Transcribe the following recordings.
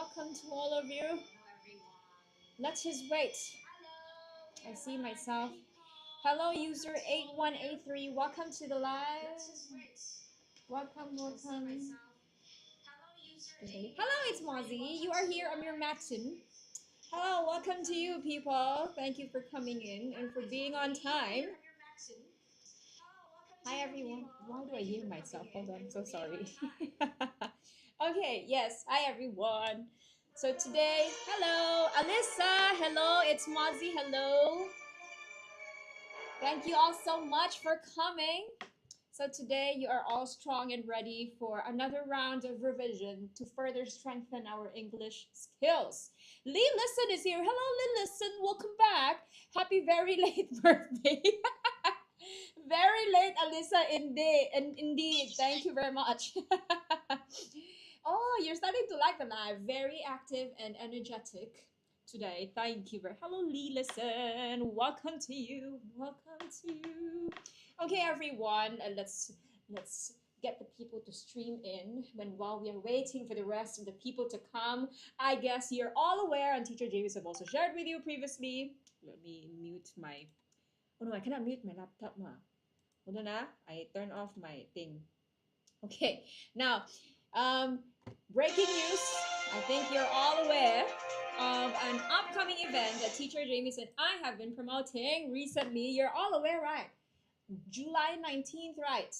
welcome to all of you. Let's just wait. I see myself. Hello, user 8183. Welcome to the live. Welcome, welcome. Hello, it's Mozzie. You are here. I'm your Maxim. Hello, welcome to you, people. Thank you for coming in and for being on time. Hi, everyone. Why do I hear myself? Hold on, I'm so sorry. Okay, yes. Hi, everyone. So today, hello, Alyssa. Hello, it's Mozzie. Hello. Thank you all so much for coming. So today you are all strong and ready for another round of revision to further strengthen our English skills. Lee Listen is here. Hello, Lee Listen. Welcome back. Happy very late birthday. Very late, Alyssa. Indeed. Thank you very much. Oh, you're starting to like the live. Very active and energetic today. Thank you very. Hello, Lee. Listen. Welcome to you. Welcome to you. Okay, everyone. Let's get the people to stream in. While we are waiting for the rest of the people to come, I guess you're all aware, and Teacher James have also shared with you previously. Let me mute my. Oh no, I cannot mute my laptop. Hold on, I turn off my thing. Okay, now, breaking news. I think you're all aware of an upcoming event that Teacher James and I have been promoting recently. You're all aware, right? July 19th, right?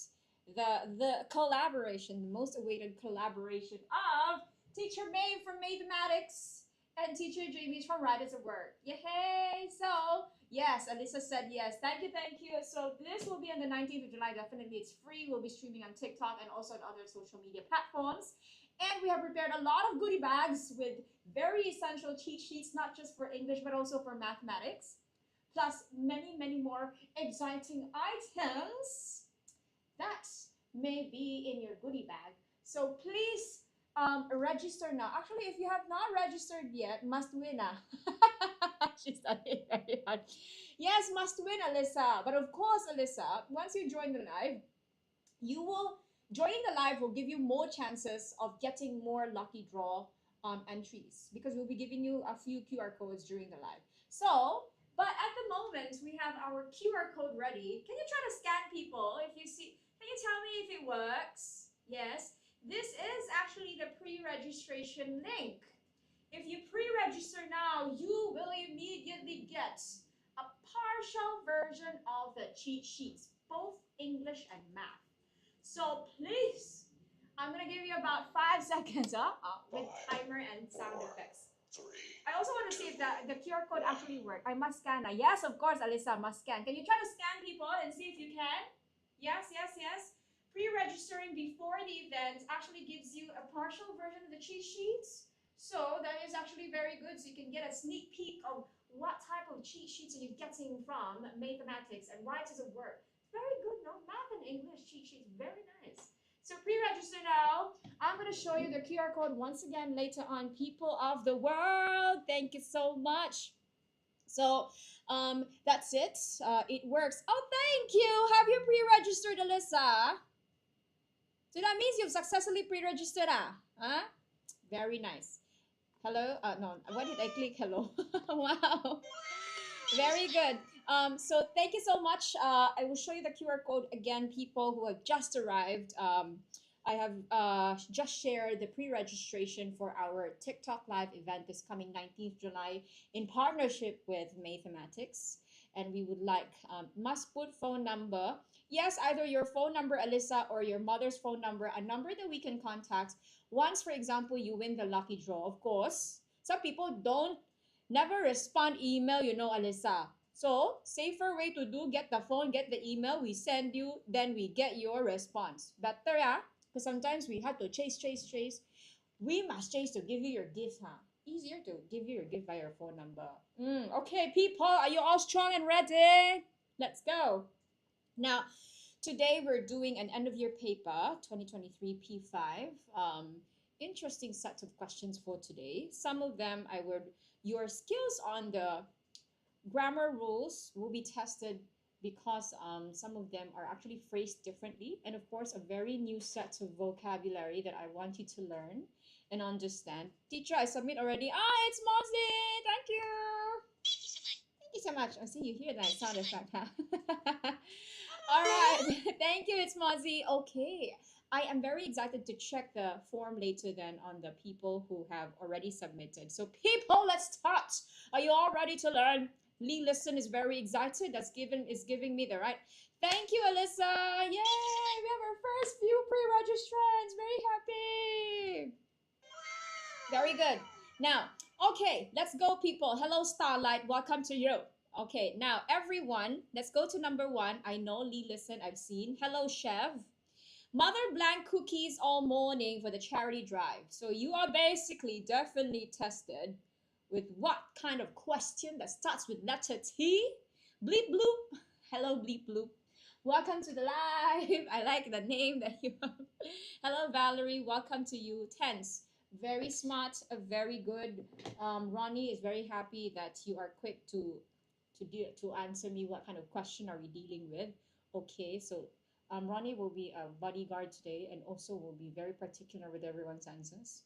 The collaboration, the most awaited collaboration of Teacher May from Mathematics and Teacher Jamie from Writers of Word. Yay! So, yes, Alyssa said yes. Thank you, thank you. So, this will be on the 19th of July. Definitely, it's free. We'll be streaming on TikTok and also on other social media platforms. And we have prepared a lot of goodie bags with very essential cheat sheets, not just for English, but also for mathematics. Plus, many, many more exciting items that may be in your goodie bag. So please register now. Actually, if you have not registered yet, must win. She's studying very hard. Yes, must win, Alyssa. But of course, Alyssa, once you join the live, you will joining the live will give you more chances of getting more lucky draw entries because we'll be giving you a few QR codes during the live. So, but at the moment we have our QR code ready. Can you try to scan people if you see? Can you tell me if it works? Yes. This is actually the pre-registration link. If you pre-register now, you will immediately get a partial version of the cheat sheets, both English and math. So please, I'm gonna give you about 5 seconds with timer and sound effects. I also want to see if the QR code actually worked. I must scan. Yes, of course, Alyssa must scan. Can you try to scan people and see if you can? Yes, yes, yes. Pre-registering before the event actually gives you a partial version of the cheat sheets. So that is actually very good. So you can get a sneak peek of what type of cheat sheets are you getting from mathematics and Writers of Word. Very good, no? Math and English cheat sheets, very nice. So pre-register now. I'm going to show you the QR code once again later on. People of the world, thank you so much. So that's it. It works. Oh, thank you. Have you pre-registered, Alyssa? So that means you've successfully pre-registered, Huh? Very nice. Hello? No, why did I click hello? Wow. Very good. So thank you so much. I will show you the QR code again, people who have just arrived. I have just shared the pre-registration for our TikTok live event this coming 19th July in partnership with Mathematics. And we would like, must put phone number. Yes, either your phone number, Alyssa, or your mother's phone number, a number that we can contact once, for example, you win the lucky draw. Of course, some people don't never respond email, Alyssa. So, safer way to do, get the phone, get the email, we send you, then we get your response. Better, yeah? Because sometimes we have to chase. We must chase to give you your gift, Easier to give you your gift by your phone number. Okay, people, are you all strong and ready? Let's go. Now, today we're doing an end of year paper, 2023 P5. Interesting sets of questions for today. Some of them your skills on the grammar rules will be tested because some of them are actually phrased differently. And of course, a very new set of vocabulary that I want you to learn. and understand. Teacher, I submit already. Ah, it's Mozi. Thank you. Thank you so much. I see you hear that sound effect, huh? All right. Thank you. It's Mozi. Okay. I am very excited to check the form later then on the people who have already submitted. So people, let's start. Are you all ready to learn? Lee Listen is very excited. Is giving me the right. Thank you, Alyssa. Yay! We have our first few pre-registrants. Very happy. Very good. Now, okay, let's go, people. Hello, Starlight. Welcome to you. Okay, now, everyone, let's go to number one. I know Lee Listen, I've seen. Hello, Chev. Mother Blank cookies all morning for the charity drive. So you are basically definitely tested with what kind of question that starts with letter T? Bleep bloop. Hello, bleep bloop. Welcome to the live. I like the name that you have. Hello, Valerie. Welcome to you. Tense. Very smart. Very good. Ronnie is very happy that you are quick to answer me. What kind of question are we dealing with? Okay, so Ronnie will be a bodyguard today and also will be very particular with everyone's answers.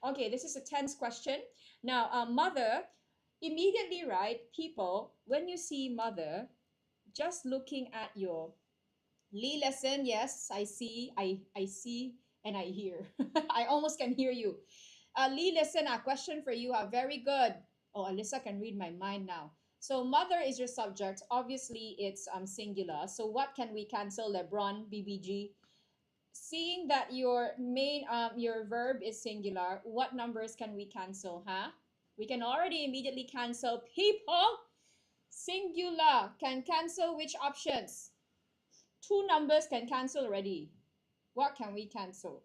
Okay, this is a tense question. Now, mother, immediately, right, people, when you see mother, just looking at your Lee Lesson, yes, I see, I see, and I hear. I almost can hear you. Lee Lesson, a question for you. Very good. Oh, Alyssa can read my mind now. So mother is your subject. Obviously, it's singular. So what can we cancel? LeBron, BBG. Seeing that your verb is singular, what numbers can we cancel, huh? We can already immediately cancel people. Singular can cancel which options? Two numbers can cancel already. What can we cancel?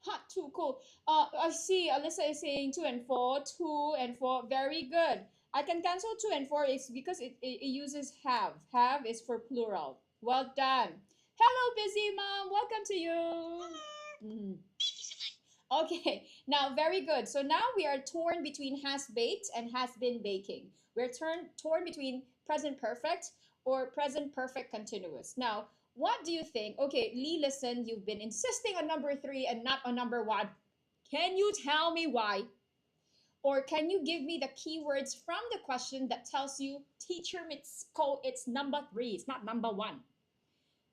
Hot, too cool. I see Alyssa is saying 2 and 4. 2 and 4. Very good. I can cancel 2 and 4 is because it uses have. Have is for plural. Well done. Hello, busy mom. Welcome to you. Mhm. Okay, now very good. So now we are torn between has baked and has been baking. We're torn between present perfect or present perfect continuous. Now, what do you think? Okay, Lee, listen, you've been insisting on number 3 and not on number 1. Can you tell me why? Or can you give me the keywords from the question that tells you, teacher, it's number 3, it's not number 1.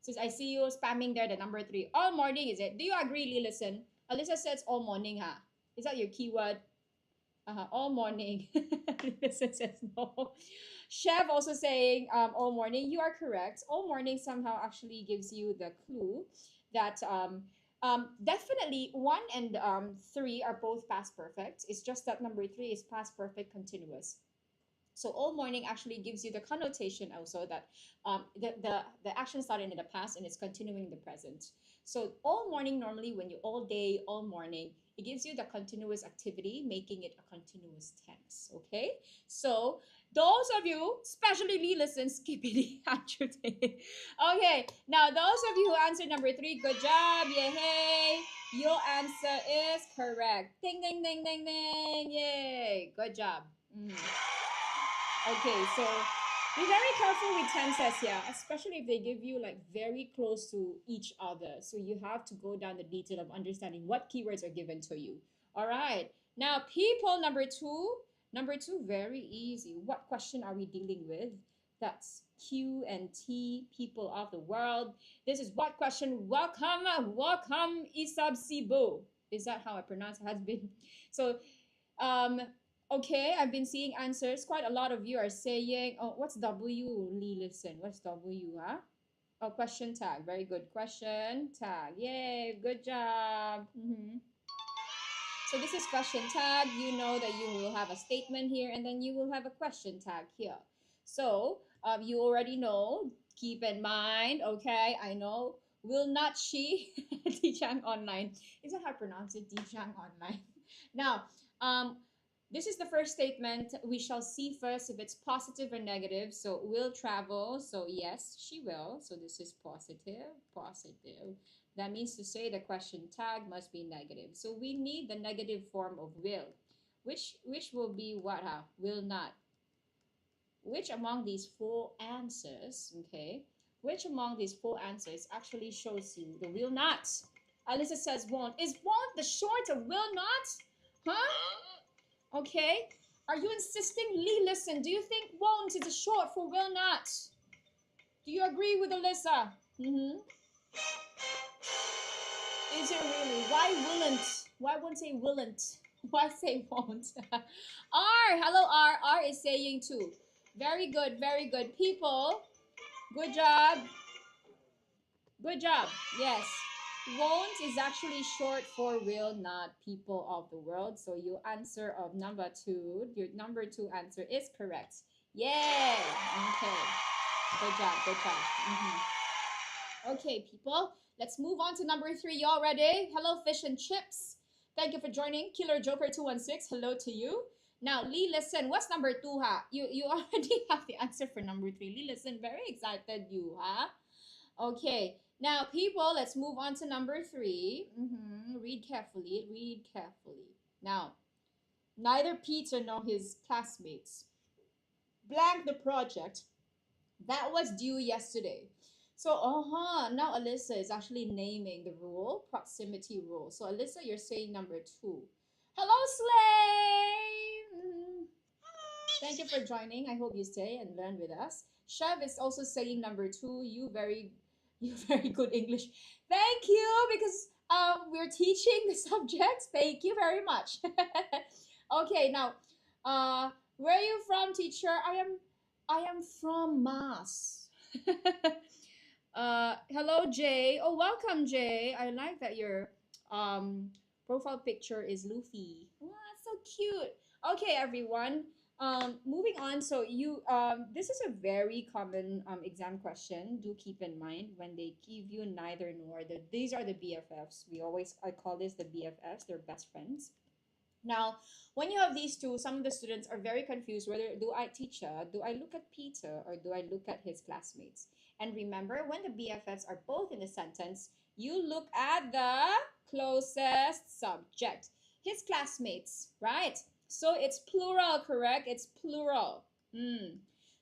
Since I see you spamming there, the number 3. All morning, is it? Do you agree, Lee, listen? Alyssa says all morning, huh? Is that your keyword? All morning. Alyssa says no. Chev also saying all morning. You are correct. All morning somehow actually gives you the clue that definitely 1 and 3 are both past perfect. It's just that number 3 is past perfect continuous. So all morning actually gives you the connotation also that the action started in the past and it's continuing in the present. So all morning, normally when you all day, all morning, it gives you the continuous activity, making it a continuous tense. Okay? So those of you, especially Lee, listen, skippity Okay, now those of you who answered number 3, good job. Yay! Your answer is correct. Ding, ding, ding, ding, ding. Yay! Good job. Okay, so be very careful with tenses here, especially if they give you like very close to each other. So you have to go down the detail of understanding what keywords are given to you. All right. Now, people number 2. Number 2, very easy. What question are we dealing with? That's Q and T, people of the world. This is what question? Welcome, welcome, Isab Sibu. Is that how I pronounce it? Has been. So, okay, I've been seeing answers. Quite a lot of you are saying, oh, what's W, Lee? Listen, what's W, huh? Oh, question tag. Very good. Question tag. Yay, good job. So this is question tag. You know that you will have a statement here and then you will have a question tag here. So you already know. Keep in mind, okay? I know. Will not she? Dijang online. Is that how I pronounce it? Dijang online. Now, this is the first statement. We shall see first if it's positive or negative. So will travel. So yes, she will. So this is positive, positive. That means to say the question tag must be negative. So we need the negative form of will. Which will be what? Will not. Which among these 4 answers, okay, Which among these four answers actually shows you the will not? Alyssa says won't. Is won't the short of will not? Huh? Okay. Are you insisting? Lee, listen. Do you think won't is a short for will not? Do you agree with Alyssa? Mm-hmm. Is it really? Why wouldn't? Why won't say willn't? Why say won't? R, hello R. R is saying too. Very good, very good. People, good job. Good job. Yes. Won't is actually short for will not, people of the world. So your answer of number two, your number two answer is correct. Yay. Okay. Good job. Good job. Okay, people. Let's move on to number three. Y'all ready? Hello, fish and chips. Thank you for joining. Killer Joker 216. Hello to you. Now, Lee, listen. What's number two, ha? You already have the answer for number three. Lee, listen. Very excited, you, ha? Okay. Now, people, let's move on to number three. Read carefully. Read carefully. Now, neither Peter nor his classmates blanked the project that was due yesterday. So, now Alyssa is actually naming the rule, proximity rule. So, Alyssa, you're saying number two. Hello, Slay! Thank you for joining. I hope you stay and learn with us. Chev is also saying number two. You very good English. Thank you, because we're teaching the subjects. Thank you very much. Okay, now, where are you from, teacher? I am from Mass. Hello, Jay. Oh, welcome, Jay. I like that your profile picture is Luffy. Oh, that's so cute. Okay, everyone. Moving on. So this is a very common exam question. Do keep in mind when they give you neither nor. These are the BFFs. I call this the BFFs. They're best friends. Now, when you have these two, some of the students are very confused whether do I look at Peter, or do I look at his classmates? And remember, when the BFFs are both in the sentence, you look at the closest subject, his classmates, right? So it's plural, correct? It's plural.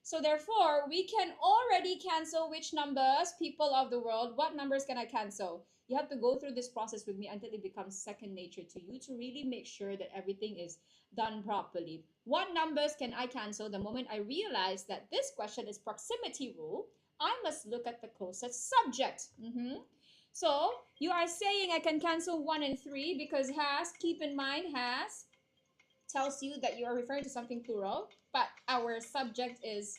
So therefore, we can already cancel which numbers, people of the world. What numbers can I cancel? You have to go through this process with me until it becomes second nature to you, to really make sure that everything is done properly. What numbers can I cancel? The moment I realize that this question is proximity rule, I must look at the closest subject. So you are saying I can cancel 1 and 3 because has, keep in mind, has tells you that you are referring to something plural, but our subject is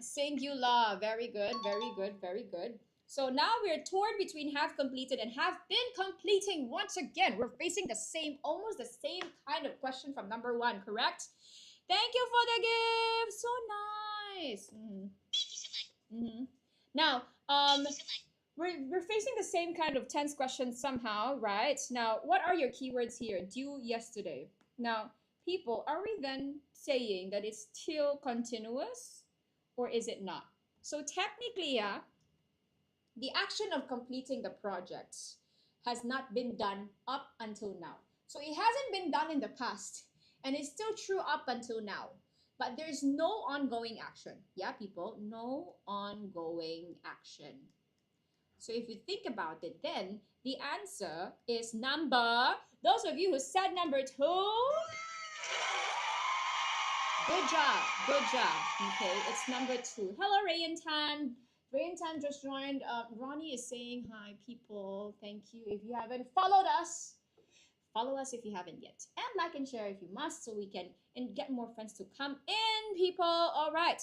singular. Very good, very good, very good. So now we're torn between have completed and have been completing. Once again, we're facing almost the same kind of question from number one, correct? Thank you for the gift. So nice. Now, we're facing the same kind of tense questions somehow, right? Now, what are your keywords here? Due yesterday. Now, people, are we then saying that it's still continuous, or is it not? So technically, the action of completing the project has not been done up until now. So it hasn't been done in the past, and it's still true up until now. But there's no ongoing action. Yeah, people, no ongoing action. So if you think about it, then the answer is number, those of you who said number two, good job, good job. Okay, it's number two. Hello, Ray and Tan. Ray and Tan just joined. Ronnie is saying hi, people. Thank you. If you haven't followed us, follow us if you haven't yet. And like and share if you must, so we can get more friends to come in, people. All right.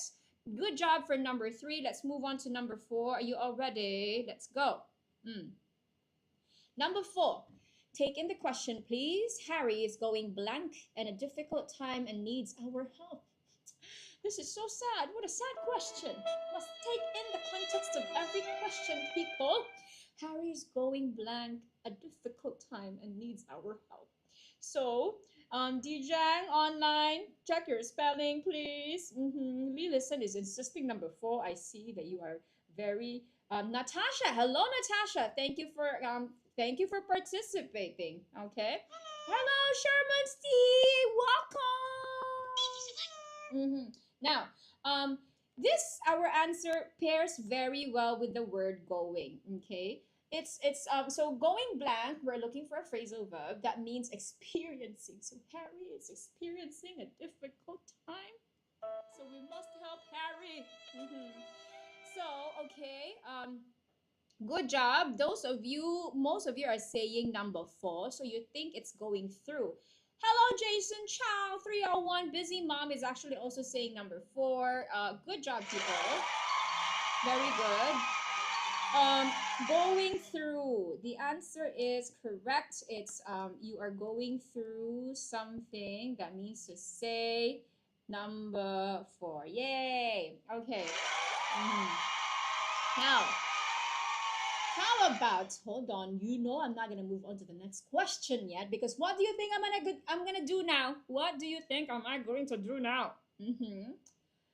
Good job for number three. Let's move on to number four. Are you all ready? Let's go. Number four. Take in the question, please. Harry is going blank and a difficult time and needs our help. This is so sad. What a sad question. Must take in the context of every question, people. Harry's going blank, a difficult time, and needs our help. So, Dijang online, check your spelling, please. Lee Listen is insisting number four. I see that you are very Natasha. Hello, Natasha. Thank you for participating. Okay. Hello, Sherman Steve. Welcome. Now, This our answer pairs very well with the word going. Okay, it's so going blank. We're looking for a phrasal verb that means experiencing. So Harry is experiencing a difficult time. So we must help Harry. Mhm. So okay, good job. Those of you, most of you are saying number four, so you think it's going through. Hello, Jason Chow, 301. Busy Mom is actually also saying number four. Good job, people. Very good. Going through. The answer is correct. It's you are going through something. That means to say number four. Yay. Okay. Mhm. Now, how about, hold on, you know I'm not gonna move on to the next question yet, because what do you think I'm gonna do now? What do you think am I going to do now?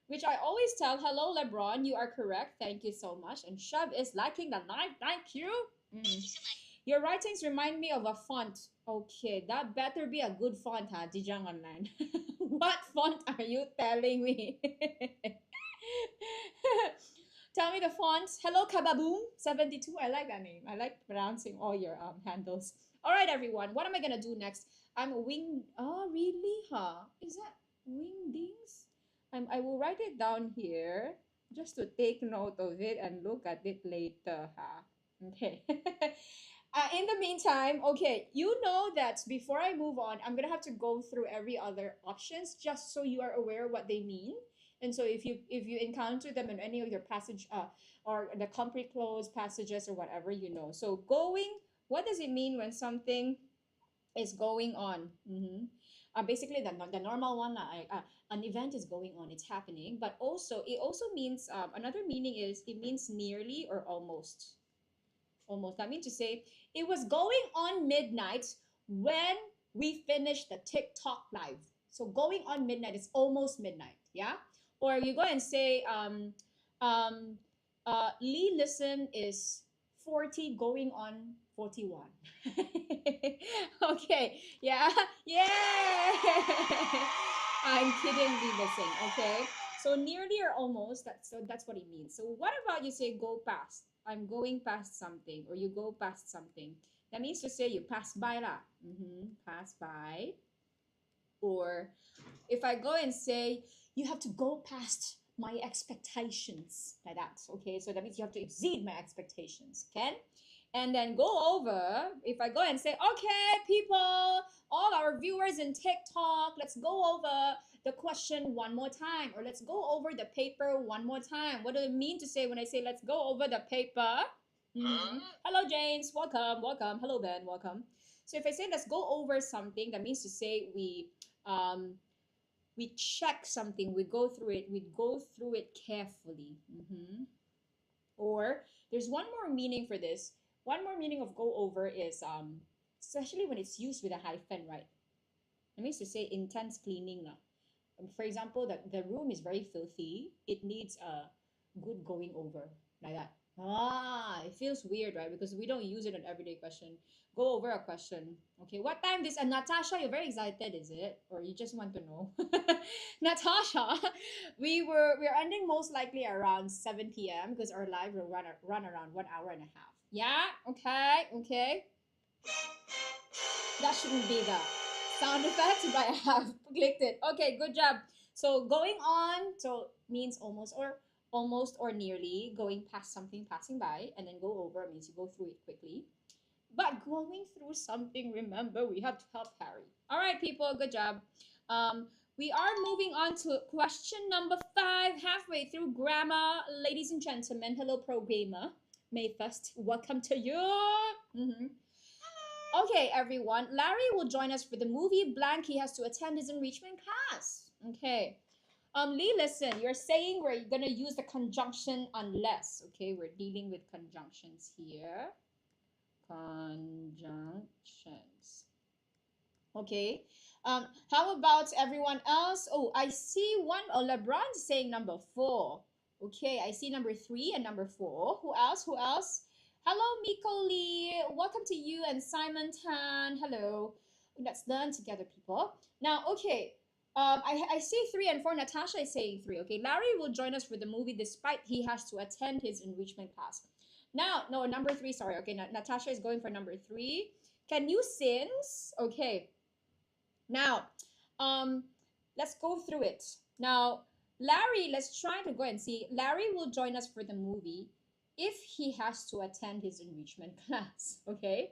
Which I always tell, hello LeBron, you are correct. Thank you so much. And Shub is liking the live. Thank you. Your writings remind me of a font. Okay, that better be a good font, huh? Dijang Online. What font are you telling me? Tell me the fonts. Hello, Kababoom 72. I like that name. I like pronouncing all your handles. All right, everyone. What am I gonna do next? I'm wing. Oh, really? Huh? Is that wingdings? I will write it down here just to take note of it and look at it later. Huh? Okay. In the meantime, okay, you know that before I move on, I'm gonna have to go through every other options just so you are aware what they mean. And so if you encounter them in any of your passage or the complete close passages or whatever, you know. So going, what does it mean when something is going on? Basically, the normal one, an event is going on, it's happening. But also, it also means another meaning is it means nearly or almost. Almost. I mean to say, it was going on midnight when we finished the TikTok live. So going on midnight is almost midnight. Yeah. Or you go and say, um, Lee Listen is 40 going on 41. Okay. Yeah. Yeah. I'm kidding, Lee Listen. Okay. So nearly or almost, that's what it means. So what about you say go past? I'm going past something, or you go past something. That means to say you pass by lah. Pass by. Or if I go and say you have to go past my expectations, like that. Okay, so that means you have to exceed my expectations. Can? And then go over. If I go and say, okay, people, all our viewers in TikTok, let's go over the question one more time, or let's go over the paper one more time. What do I mean to say when I say let's go over the paper? Hello, James. Welcome, welcome. Hello, Ben. Welcome. So if I say let's go over something, that means to say um, we check something, we go through it carefully. Or there's one more meaning for this. One more meaning of go over is especially when it's used with a hyphen, right? It means to say intense cleaning. For example, the room is very filthy. It needs a good going over, like that. It feels weird, right? Because we don't use it in everyday question. Go over a question. Okay, what time this? And Natasha, you're very excited, is it? Or you just want to know? Natasha, we're ending most likely around 7 p.m. because our live will run around 1 hour and a half. Yeah. Okay. Okay. That shouldn't be the sound effect, but I have clicked it. Okay, good job. So going on, so means almost or nearly going past something, passing by, and then go over means you go through it quickly. But going through something, remember, we have to help Harry. All right, people, good job. We are moving on to question number 5, halfway through grammar. Ladies and gentlemen, hello, programmer. May 1st, welcome to you. Okay, everyone. Larry will join us for the movie blank. He has to attend his enrichment class. Okay. Lee, listen, you're saying we're gonna use the conjunction unless. Okay, we're dealing with conjunctions here. Conjunctions. Okay. How about everyone else? Oh, I see one. Oh, LeBron's saying number 4. Okay, I see number 3 and number 4. Who else? Who else? Hello, Miko Lee. Welcome to you and Simon Tan. Hello. Let's learn together, people. Now, okay. I say 3 and 4. Natasha is saying 3. Okay, Larry will join us for the movie despite he has to attend his enrichment class. Now, no, number 3. Sorry. Okay, Natasha is going for number 3. Can you since? Okay. Now, um, let's go through it. Now, Larry, let's try to go and see. Larry will join us for the movie if he has to attend his enrichment class. Okay.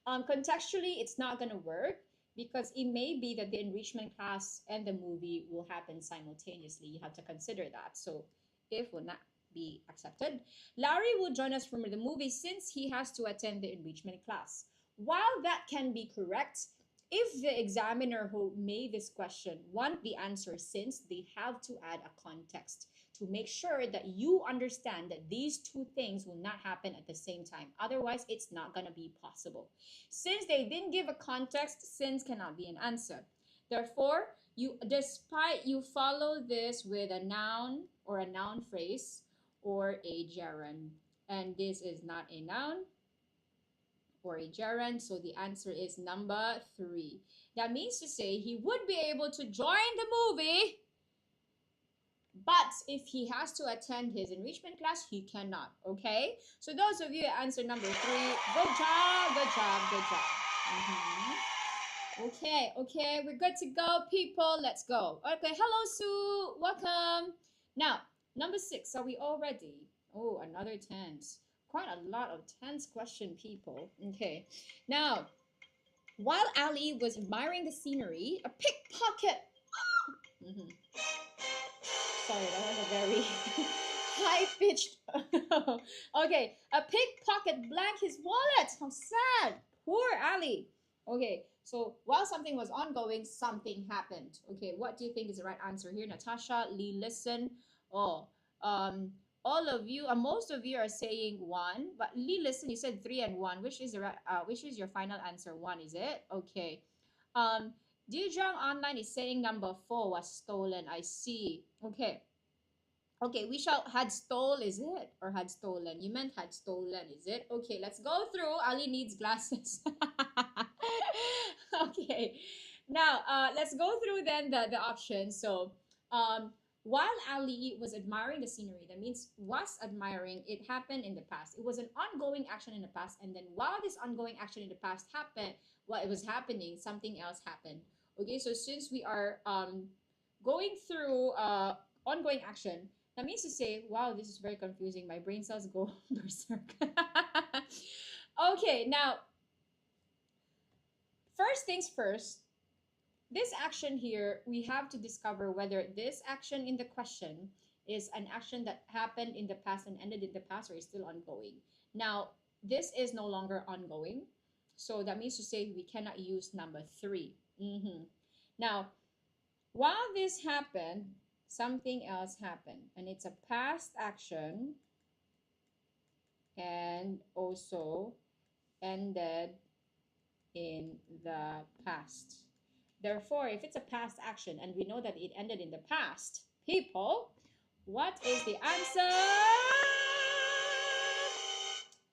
Contextually, it's not gonna work because it may be that the enrichment class and the movie will happen simultaneously. You have to consider that. So, if will not be accepted, Larry will join us for the movie since he has to attend the enrichment class. While that can be correct, if the examiner who made this question want the answer since, they have to add a context to make sure that you understand that these two things will not happen at the same time. Otherwise, it's not going to be possible. Since they didn't give a context, since cannot be an answer. Therefore, despite you follow this with a noun or a noun phrase or a gerund, and this is not a noun or a gerund, so the answer is number 3. That means to say he would be able to join the movie, but if he has to attend his enrichment class, he cannot. Okay? So those of you who answer number 3, good job, good job, good job. Okay, we're good to go, people. Let's go. Okay, hello, Sue. Welcome. Now, number 6. Are we all ready? Oh, another tense. Quite a lot of tense question, people. Okay. Now, while Ali was admiring the scenery, a pickpocket. Sorry, that was a very high-pitched. Okay, a pickpocket blanked his wallet. How sad. Poor Ali. Okay, so while something was ongoing, something happened. Okay, what do you think is the right answer here? Natasha, Lee, listen. Oh, all of you, most of you are saying 1, but Lee, listen, you said 3 and 1. Which is your final answer? 1, is it? Okay. Dijang Online is saying number 4 was stolen. I see. Okay. Okay, we shall had stole, is it? Or had stolen? You meant had stolen, is it? Okay, let's go through. Ali needs glasses. Okay. Now, let's go through then the options. So, while Ali was admiring the scenery, that means was admiring, it happened in the past. It was an ongoing action in the past. And then while this ongoing action in the past happened, while it was happening, something else happened. Okay, so since we are going through ongoing action, that means to say, wow, this is very confusing. My brain cells go berserk. Okay, now, first things first, this action here, we have to discover whether this action in the question is an action that happened in the past and ended in the past or is still ongoing. Now, this is no longer ongoing. So that means to say we cannot use number 3. Now, while this happened, something else happened. And it's a past action and also ended in the past. Therefore, if it's a past action and we know that it ended in the past, people, what is the answer?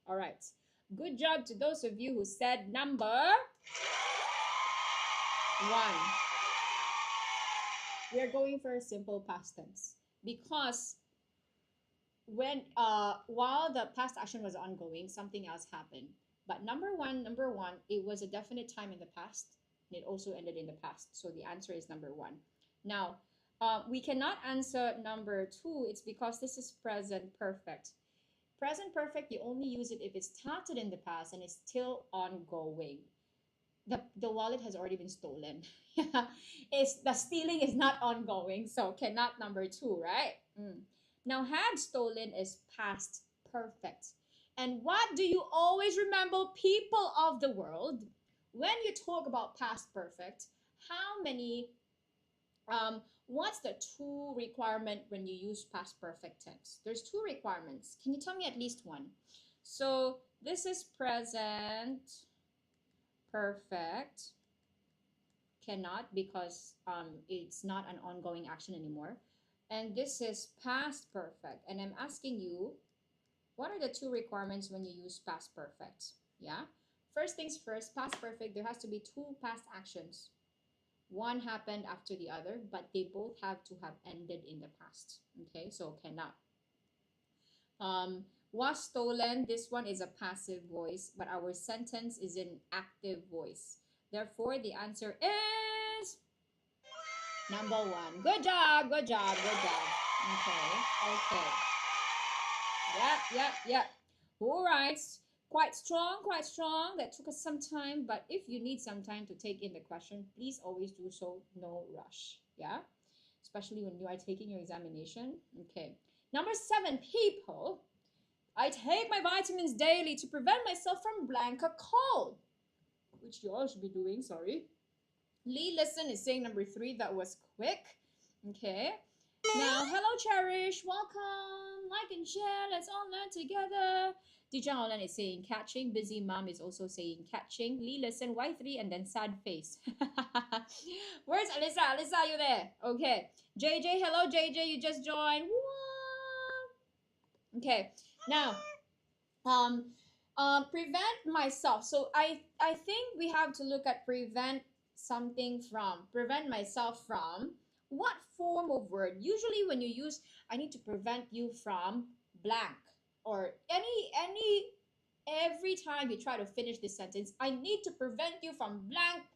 All right. Good job to those of you who said number 1. We are going for a simple past tense because when while the past action was ongoing, something else happened. But number one, it was a definite time in the past, and it also ended in the past. So the answer is number 1. Now, we cannot answer number 2. It's because this is present perfect. Present perfect, you only use it if it's started in the past and it's still ongoing. The wallet has already been stolen. It's the stealing is not ongoing, so cannot number 2, right? Now, had stolen is past perfect. And what do you always remember, people of the world, when you talk about past perfect? How many what's the 2 requirement when you use past perfect tense? There's 2 requirements. Can you tell me at least one? So this is present perfect, cannot because it's not an ongoing action anymore. And this is past perfect. And I'm asking you, what are the 2 requirements when you use past perfect? Yeah. First things first, past perfect, there has to be 2 past actions. One happened after the other, but they both have to have ended in the past. Okay, so cannot. Was stolen, this one is a passive voice, but our sentence is an active voice. Therefore, the answer is number one. Good job, good job, good job. Okay, okay. Yeah. All right. Quite strong, quite strong. That took us some time, but if you need some time to take in the question, please always do so. No rush. Yeah. Especially when you are taking your examination. Okay. Number 7, people. I take my vitamins daily to prevent myself from blank a cold, which you all should be doing. Sorry. Lee Listen is saying number 3. That was quick. Okay. Now, hello, Cherish. Welcome. Like and share. Let's all learn together. Dijang Olan is saying catching. Busy Mom is also saying catching. Lee Listen, Y3, and then sad face. Where's Alyssa? Alyssa, are you there? Okay. JJ, hello, JJ. You just joined. What? Okay. Now, prevent myself. So I think we have to look at prevent myself from. What form of word? Usually when you use I need to prevent you from blank, or every time you try to finish this sentence, I need to prevent you from blank,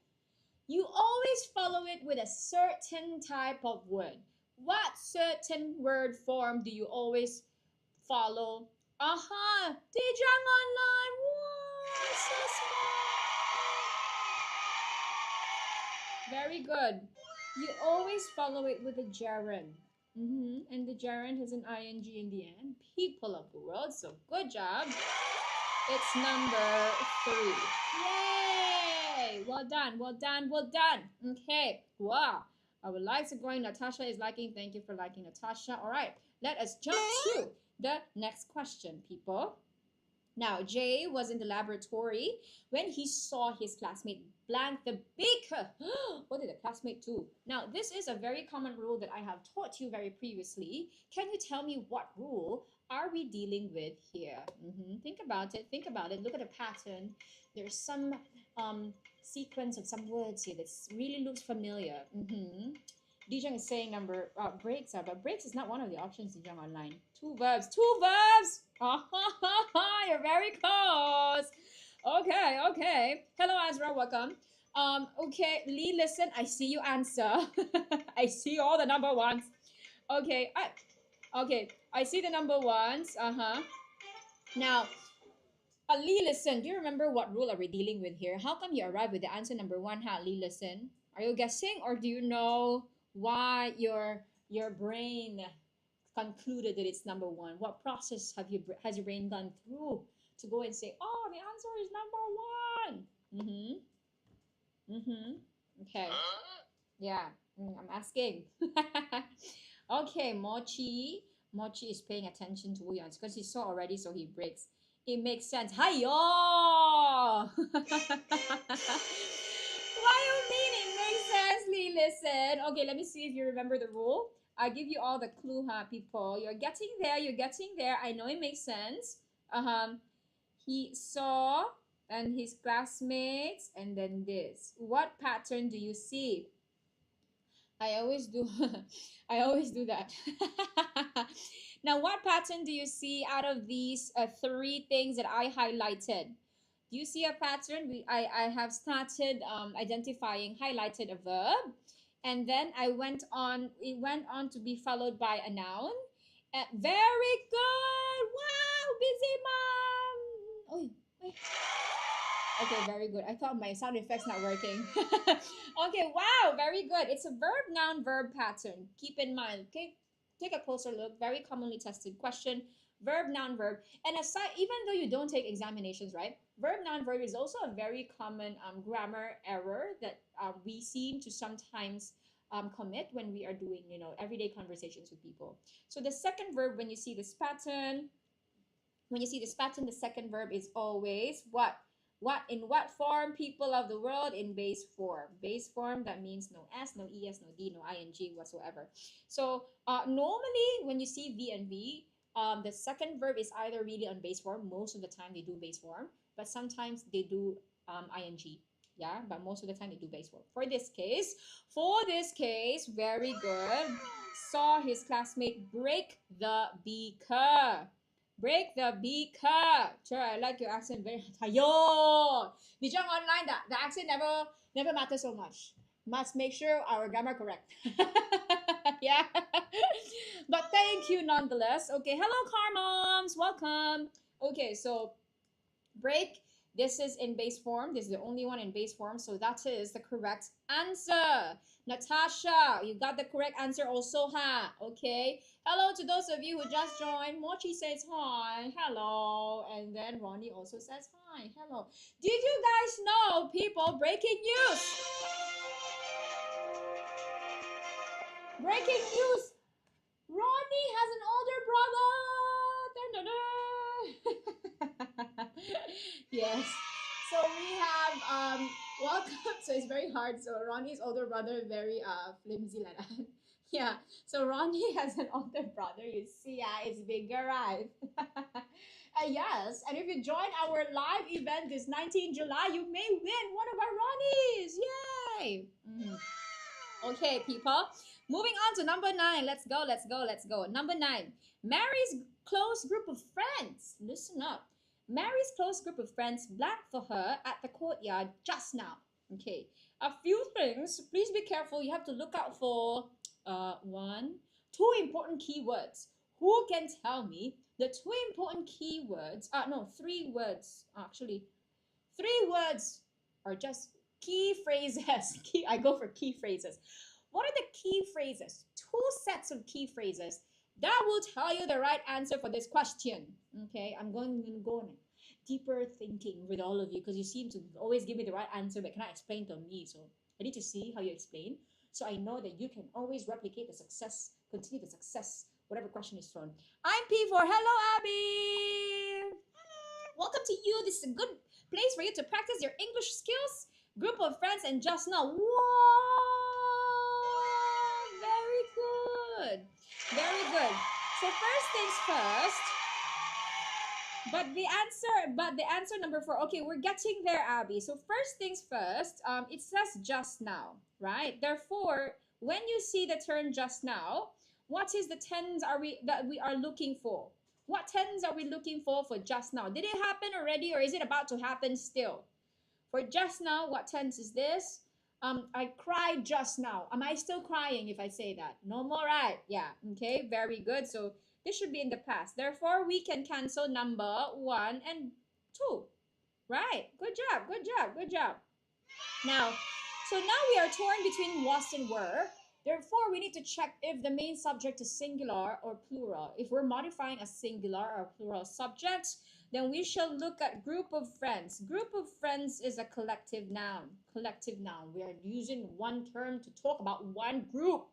you always follow it with a certain type of word. What certain word form do you always follow? Aha! Dijang Online! Wow, so smart! Very good. You always follow it with a gerund. And the gerund has an ing in the end. People of the world. So good job. It's number 3. Yay! Well done, well done, well done. Okay. Wow. Our likes are growing. Natasha is liking. Thank you for liking, Natasha. All right. Let us jump to the next question, people. Now, Jay was in the laboratory when he saw his classmate blank the beaker. What did the classmate do? Now, this is a very common rule that I have taught you very previously. Can you tell me what rule are we dealing with here? Think about it. Think about it. Look at the pattern. There's some sequence of some words here that really looks familiar. Dijang is saying number breaks are, but breaks is not one of the options, Dijang Online. 2 verbs. 2 verbs! You're very close. Okay. Hello, Azra. Welcome. Okay, Lee, listen. I see you answer. I see all the number ones. Okay. I see the number ones. Now, Lee, listen. Do you remember what rule are we dealing with here? How come you arrived with the answer number 1? Lee, listen. Are you guessing, or do you know why your brain concluded that it's number 1? What process has your brain gone through to go and say, oh, the answer is number 1? Okay. Yeah, I'm asking. Okay, Mochi is paying attention to Woo because he saw already, so he breaks. It makes sense. Hi-yo! Why you mean it makes sense, Lee? Listen. Okay, let me see if you remember the rule. I give you all the clue, people. You're getting there. I know it makes sense. He saw and his classmates, and then this. What pattern do you see? I always do that. Now, what pattern do you see out of these 3 things that I highlighted? Do you see a pattern? I have started identifying, highlighted a verb, and then it went on to be followed by a noun. Very good. Wow, busy mom. Oh, okay, very good. I thought my sound effects not working. Okay, wow, very good. It's a verb, noun, verb pattern. Keep in mind, okay? Take a closer look. Very commonly tested question. Verb, noun, verb. And aside, even though you don't take examinations, right? Verb, noun, verb is also a very common grammar error that we seem to sometimes commit when we are doing, everyday conversations with people. So the second verb, when you see this pattern, the second verb is always what? In what form? People of the world, in base form. Base form, that means no S, no ES, no D, no ING whatsoever. So normally when you see V and V, the second verb is either really on base form. Most of the time they do base form, but sometimes they do ING. Yeah, but most of the time they do base form. For this case, very good. Saw his classmate break the beaker. Break the beaker. Sure, I like your accent very. Yo, Bijang online, the accent never matters so much. Must make sure our grammar correct. Yeah. But thank you nonetheless. Okay, hello car moms, welcome. Okay, so break. This is in base form. This is the only one in base form. So that is the correct answer. Natasha, you got the correct answer also, huh? Okay. Hello to those of you who just joined. Mochi says hi. Hello. And then Ronnie also says hi. Hello. Did you guys know, people, breaking news? Breaking news. Ronnie has an older brother. Dun, dun, dun. Yes. So we have welcome. So it's very hard. So Ronnie's older brother very flimsy like that. Yeah. So Ronnie has an older brother. You see, it's bigger, right? Yes. And if you join our live event this 19 July, you may win one of our Ronnies. Yay! Okay, people. Moving on to number 9. Let's go, let's go, let's go. Number 9. Mary's close group of friends. Listen up. Mary's close group of friends blanked for her at the courtyard just now. Okay. A few things. Please be careful. You have to look out for two important keywords. Who can tell me the two important keywords? No, 3 words. Actually, 3 words are just key phrases. I go for key phrases. What are the key phrases? 2 sets of key phrases that will tell you the right answer for this question. Okay, I'm going to go on deeper thinking with all of you because you seem to always give me the right answer but cannot explain to me. So I need to see how you explain so I know that you can always replicate the success, continue the success, whatever question is thrown. I'm P4. Hello, Abby. Welcome to you. This is a good place for you to practice your English skills. Group of friends and just now. Whoa! Very good. Very good. So first things first. But the answer number 4. Okay, we're getting there, Abby. So first things first, it says just now, right? Therefore, when you see the term just now, what is the tense that we are looking for? What tense are we looking for just now? Did it happen already or is it about to happen still? For just now, what tense is this? I cried just now. Am I still crying if I say that? No more, right? Yeah. Okay, very good. So this should be in the past. Therefore, we can cancel number 1 and 2. Right. Good job. Good job. Good job. Now, so now we are torn between was and were. Therefore, we need to check if the main subject is singular or plural. If we're modifying a singular or plural subject, then we shall look at group of friends. Group of friends is a collective noun. Collective noun. We are using one term to talk about one group.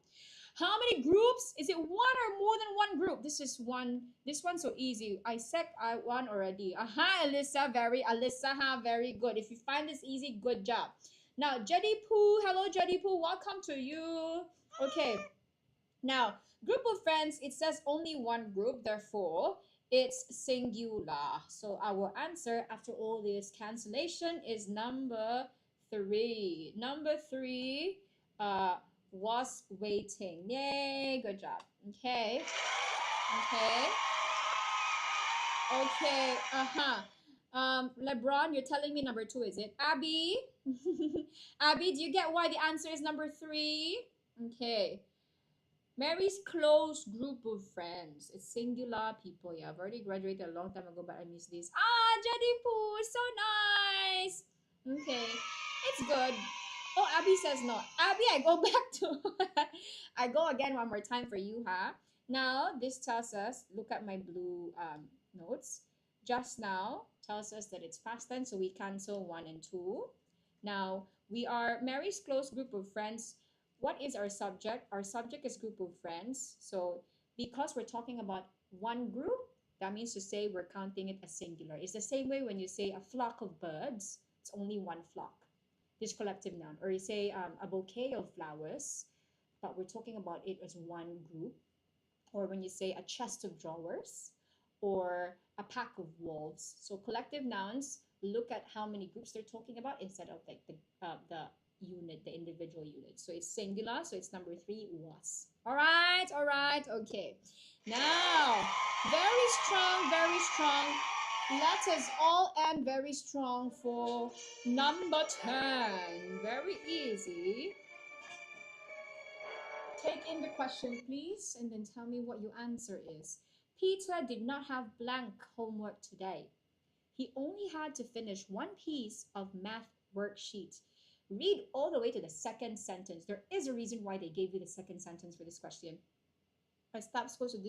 How many groups? Is it one or more than one group? This is one. This one's so easy. I said I won already. Aha, Alyssa, very good. If you find this easy, good job. Now, Jetty Poo, hello Jetty Poo, welcome to you. Okay, now, group of friends, it says only one group, therefore, it's singular. So our answer after all this cancellation is number 3. Number 3 was waiting. Yay, good job. Okay. LeBron, you're telling me number 2, is it? Abby? Abby, do you get why the answer is number 3? Okay. Mary's close group of friends. It's singular people. Yeah, I've already graduated a long time ago, but I miss this. Jenny Poo, so nice. Okay, it's good. Oh, Abby says no. Abby, I go back to... I go again one more time for you, huh? Now, this tells us, look at my blue notes. Just now tells us that it's past tense, so we cancel 1 and 2. Now, we are Mary's close group of friends. What is our subject? Our subject is group of friends. So because we're talking about one group, that means to say we're counting it as singular. It's the same way when you say a flock of birds, it's only one flock. This collective noun. Or you say a bouquet of flowers, but we're talking about it as one group. Or when you say a chest of drawers or a pack of wolves. So collective nouns look at how many groups they're talking about instead of like the unit, the individual unit. So it's singular, so it's number 3, was. All right, okay. Now, very strong, very strong. Let us all end very strong for number 10. Very easy. Take in the question, please, and then tell me what your answer is. Peter did not have blank homework today. He only had to finish one piece of math worksheet. Read all the way to the second sentence. There is a reason why they gave you the second sentence for this question. I stopped supposed to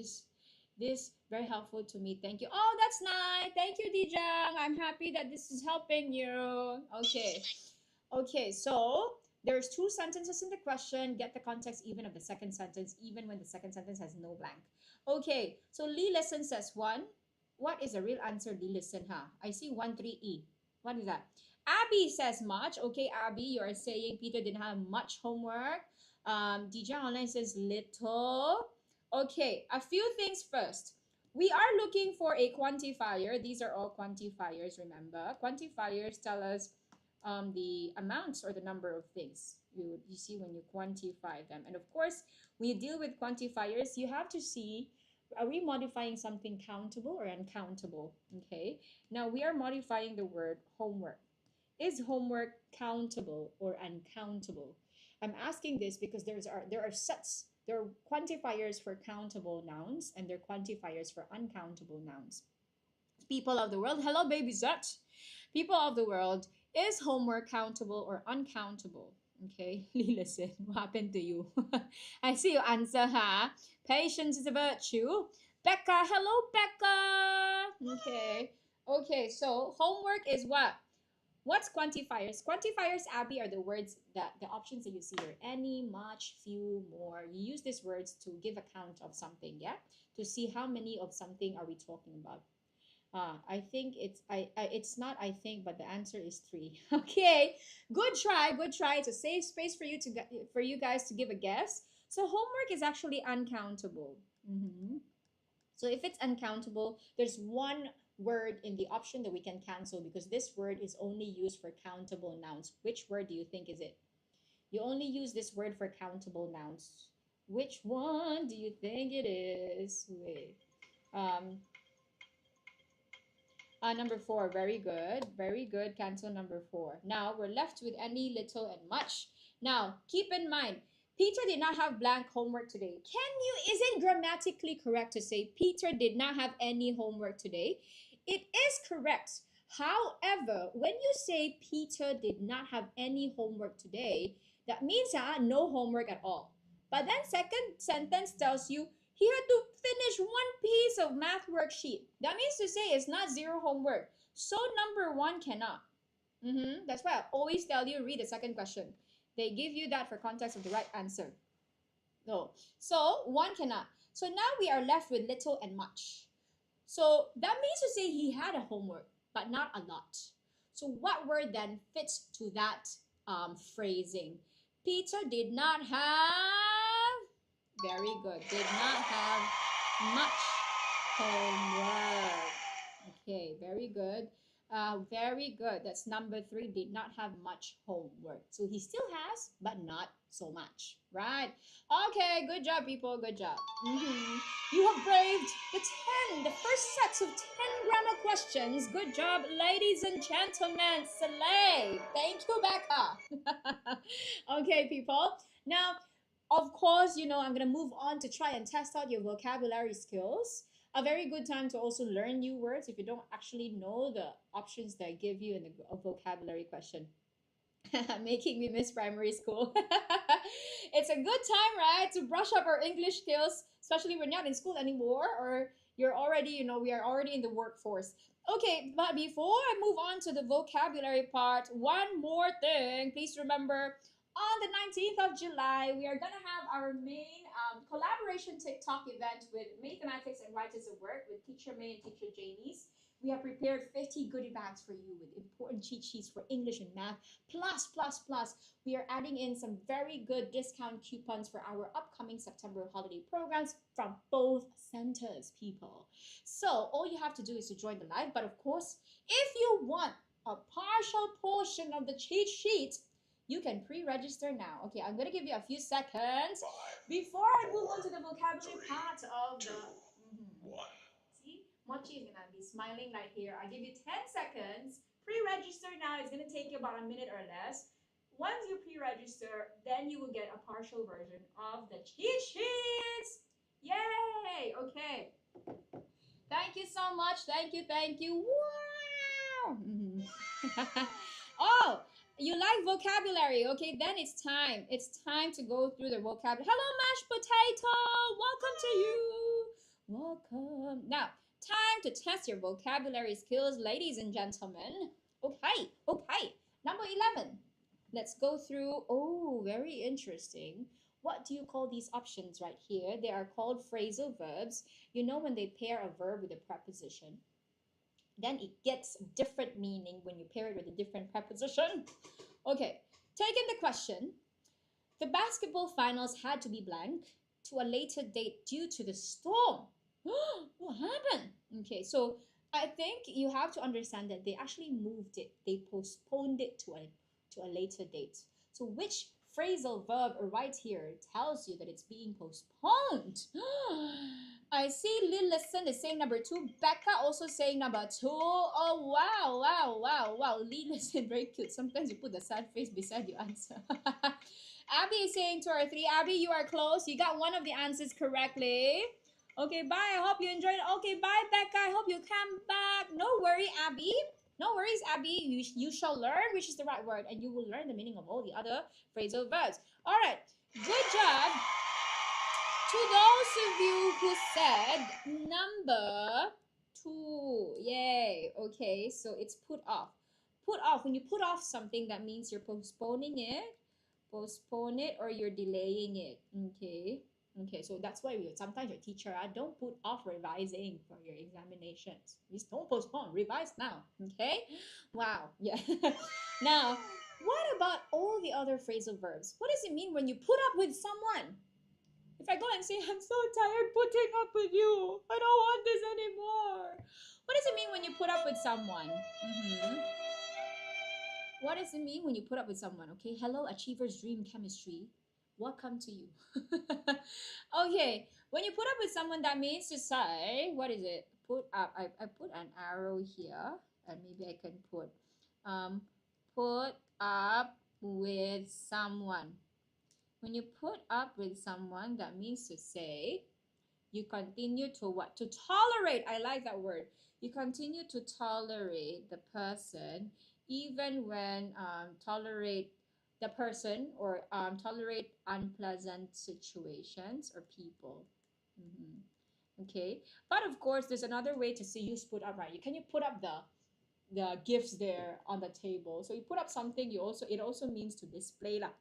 this very helpful to me. Thank you. Oh, that's nice. Thank you, Dijang. I'm happy that this is helping you. Okay, so there's 2 sentences in the question. Get the context even of the second sentence, even when the second sentence has no blank. Okay, so Lee Listen says 1. What is the real answer, Lee Listen? I see 13E. What is that? Abby says much. Okay, Abby, you are saying Peter didn't have much homework. DJ Online says little. Okay, a few things first. We are looking for a quantifier. These are all quantifiers, remember. Quantifiers tell us the amounts or the number of things you see when you quantify them. And of course, when you deal with quantifiers, you have to see, are we modifying something countable or uncountable? Okay, now we are modifying the word homework. Is homework countable or uncountable? I'm asking this because there are quantifiers for countable nouns and there are quantifiers for uncountable nouns. People of the world, hello baby Zut. People of the world, is homework countable or uncountable? Okay, listen, what happened to you? I see your answer, Patience is a virtue. Becca, hello Becca. Okay, so homework is what? What's quantifiers? Quantifiers, Abby, are the words that the options that you see here. Any, much, few, more. You use these words to give account of something, yeah? To see how many of something are we talking about. I think it's not I think, but the answer is 3. Okay, good try. It's a safe space for you guys to give a guess. So homework is actually uncountable. So if it's uncountable, there's one word in the option that we can cancel because this word is only used for countable nouns. Which word do you think is it? You only use this word for countable nouns. Which one do you think it is? Wait. Number 4, very good, cancel number 4. Now we're left with any, little, and much. Now keep in mind, Peter did not have blank homework today. Is it grammatically correct to say Peter did not have any homework today? It is correct. However, when you say Peter did not have any homework today, that means no homework at all. But then second sentence tells you he had to finish one piece of math worksheet. That means to say it's not 0 homework. So number 1 cannot. That's why I always tell you, read the second question. They give you that for context of the right answer. No. So 1 cannot. So now we are left with little and much. So that means to say he had a homework, but not a lot. So what word then fits to that phrasing? Peter did not have, very good, did not have much homework. Okay, very good. Very good. That's number 3, did not have much homework. So he still has, but not so much, right? Okay, good job, people. Good job. You have braved the first sets of 10 grammar questions. Good job, ladies and gentlemen. Slay. Thank you, Becca. Okay, people. Now, of course, I'm going to move on to try and test out your vocabulary skills. A very good time to also learn new words if you don't actually know the options that I give you in the vocabulary question. Making me miss primary school. It's a good time, right, to brush up our English skills, especially when you're not in school anymore or you're already, we are already in the workforce. Okay, but before I move on to the vocabulary part, one more thing. Please remember, on the 19th of July, we are going to have our main collaboration TikTok event with Mathematics and Writers of Work with Teacher May and Teacher Janice. We have prepared 50 goodie bags for you with important cheat sheets for English and math. Plus, we are adding in some very good discount coupons for our upcoming September holiday programs from both centers, people. So all you have to do is to join the live. But of course, if you want a partial portion of the cheat sheet, you can pre-register now. Okay, I'm gonna give you a few seconds before I move on to the vocabulary part of the. See, Mochi is gonna be smiling right here. I give you 10 seconds. Pre-register now. It's gonna take you about a minute or less. Once you pre-register, then you will get a partial version of the cheat sheets. Yay! Okay. Thank you so much. Thank you. Thank you. Wow. Oh, you like vocabulary? Okay, then it's time. It's time to go through the vocabulary. Hello, mashed potato. Welcome to you. Welcome. Now, time to test your vocabulary skills, ladies and gentlemen. Okay, okay. Number 11. Let's go through. Oh, very interesting. What do you call these options right here? They are called phrasal verbs. You know when they pair a verb with a preposition, then it gets different meaning when you pair it with a different preposition. Okay, taking the question. The basketball finals had to be blank to a later date due to the storm. What happened? Okay, so I think you have to understand that they actually moved it. They postponed it to a later date. So which phrasal verb right here tells you that it's being postponed? I see Lil Listen is saying number 2. Becca also saying number 2. Oh, wow, wow, wow, wow. Lil Listen, very cute. Sometimes you put the sad face beside your answer. Abby is saying 2 or 3. Abby, you are close. You got one of the answers correctly. Okay, bye. I hope you enjoyed it. Okay, bye, Becca. I hope you come back. No worry, Abby. No worries, Abby. You shall learn which is the right word, and you will learn the meaning of all the other phrasal verbs. All right. Good job. To those of you who said number 2. Yay. Okay, so it's put off. Put off. When you put off something, that means you're postponing it. Postpone it or you're delaying it. Okay. Okay, so that's why sometimes your teacher, don't put off revising for your examinations. Please don't postpone. Revise now. Okay? Wow. Yeah. Now, what about all the other phrasal verbs? What does it mean when you put up with someone? If I go and say, I'm so tired putting up with you. I don't want this anymore. What does it mean when you put up with someone? What does it mean when you put up with someone? Okay, hello, Achiever's Dream Chemistry. Welcome to you. Okay, when you put up with someone, that means to say, what is it? Put up. I put an arrow here, and maybe I can put up with someone. When you put up with someone, that means to say you continue to what? To tolerate. I like that word. You continue to tolerate the person even when tolerate the person or tolerate unpleasant situations or people. Okay, but of course there's another way to see use put up, right? You put up the gifts there on the table. So you put up something, it also means to display lah.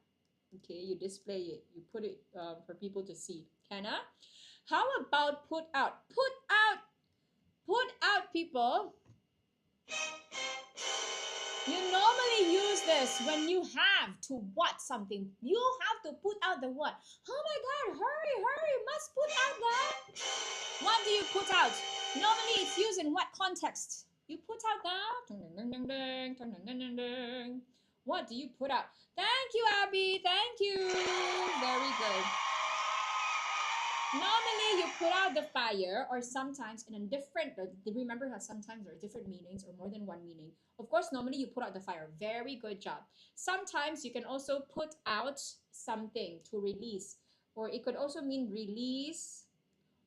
Okay, you display it, you put it for people to see. Kenna, how about put out? Put out, people. You normally use this when you have to what something. You have to put out the what? Oh my God, hurry, must put out that. What do you put out? Normally it's used in what context? You put out that. What do you put out? Thank you, Abby. Thank you. Very good. Normally, you put out the fire, or sometimes in a different. Remember how sometimes there are different meanings or more than one meaning. Of course, normally you put out the fire. Very good job. Sometimes you can also put out something to release, or it could also mean release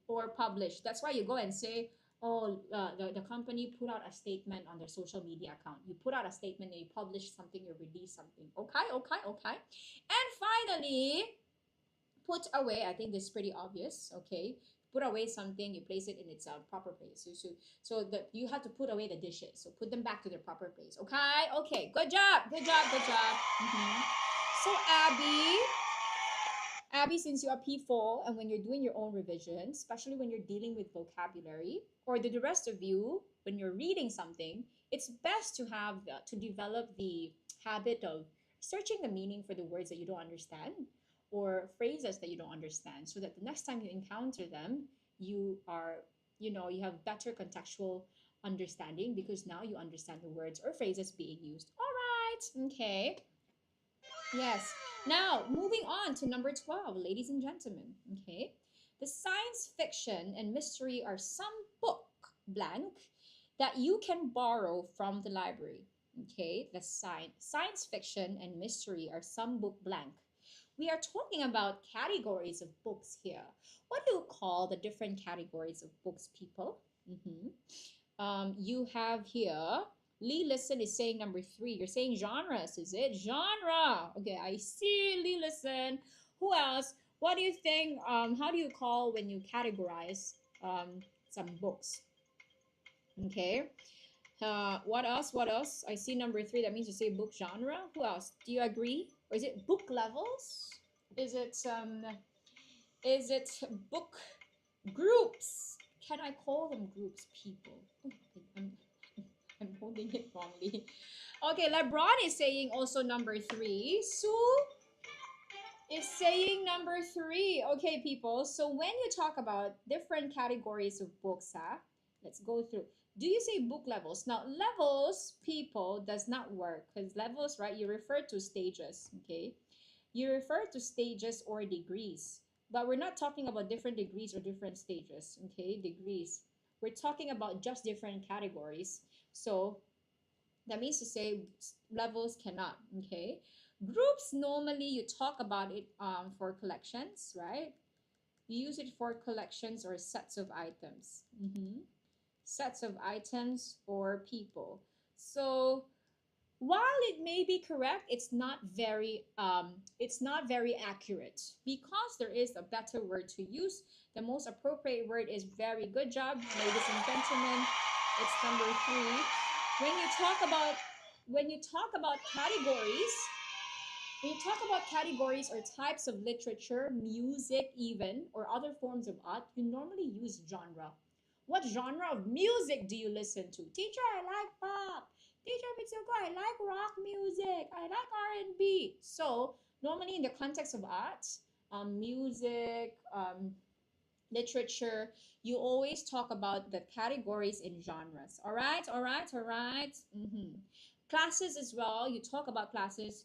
or publish. That's why you go and say, oh, the company put out a statement on their social media account. You put out a statement and you publish something, you release something. Okay. And finally, put away. I think this is pretty obvious. Okay, put away something, you place it in its proper place. So that you have to put away the dishes. So put them back to their proper place. Okay. Good job. So Abby, since you are P4 and when you're doing your own revision, especially when you're dealing with vocabulary, or the rest of you, when you're reading something, it's best to have to develop the habit of searching the meaning for the words that you don't understand or phrases that you don't understand, so that the next time you encounter them, you have better contextual understanding because now you understand the words or phrases being used. All right. Okay. Yes. Now, moving on to number 12, ladies and gentlemen. Okay. The science fiction and mystery are some book blank that you can borrow from the library. Okay. The science fiction and mystery are some book blank. We are talking about categories of books here. What do you call the different categories of books, people? Mhm. You have here, Lee Listen is saying number 3. You're saying genres, is it? Genre. Okay, I see Lee Listen. Who else? What do you think? How do you call when you categorize some books? Okay. What else? What else? I see number 3. That means you say book genre. Who else? Do you agree? Or is it book levels? Is it is it book groups? Can I call them groups, people? Oh, I'm holding it wrongly. Okay, LeBron is saying also number 3. Sue is saying number 3. Okay, people. So when you talk about different categories of books, let's go through. Do you say book levels? Now, levels, people, does not work because levels, right? You refer to stages, okay? You refer to stages or degrees, but we're not talking about different degrees or different stages, okay? Degrees. We're talking about just different categories. So that means to say levels cannot, okay? Groups, normally you talk about it for collections, right? You use it for collections or sets of items. Sets of items or people. So while it may be correct, it's not very accurate because there is a better word to use. The most appropriate word is very good job, ladies and gentlemen. It's number 3. When you talk about when you talk about categories, when you talk about categories or types of literature, music, even, or other forms of art, you normally use genre. What genre of music do you listen to? Teacher, I like pop. Teacher Mitsuko, I like rock music. I like R&B. So normally in the context of art, music, literature, you always talk about the categories in genres. All right, all right, all right. Classes as well. You talk about classes.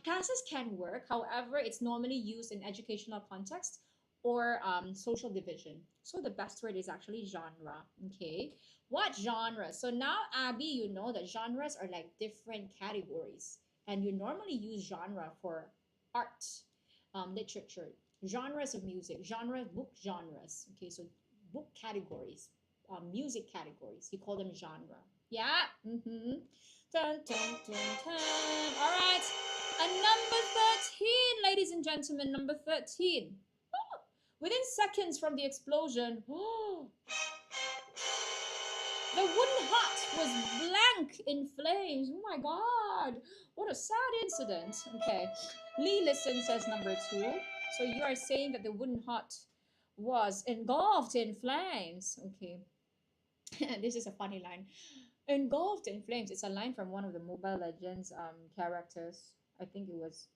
Classes can work. However, it's normally used in educational context or social division. So the best word is actually genre. Okay. What genre? So now, Abby, you know that genres are like different categories. And you normally use genre for art, literature, genres of music, book genres. Okay, so book categories, music categories. You call them genre. Yeah. Dun, dun, dun, dun. All right. And number 13, ladies and gentlemen, number 13. Oh, within seconds from the explosion, oh, the wooden hut was blank in flames. Oh my god. What a sad incident. Okay. Lee Listen says number 2. So you are saying that the wooden hut was engulfed in flames. Okay. This is a funny line. Engulfed in flames. It's a line from one of the Mobile Legends characters. I think it was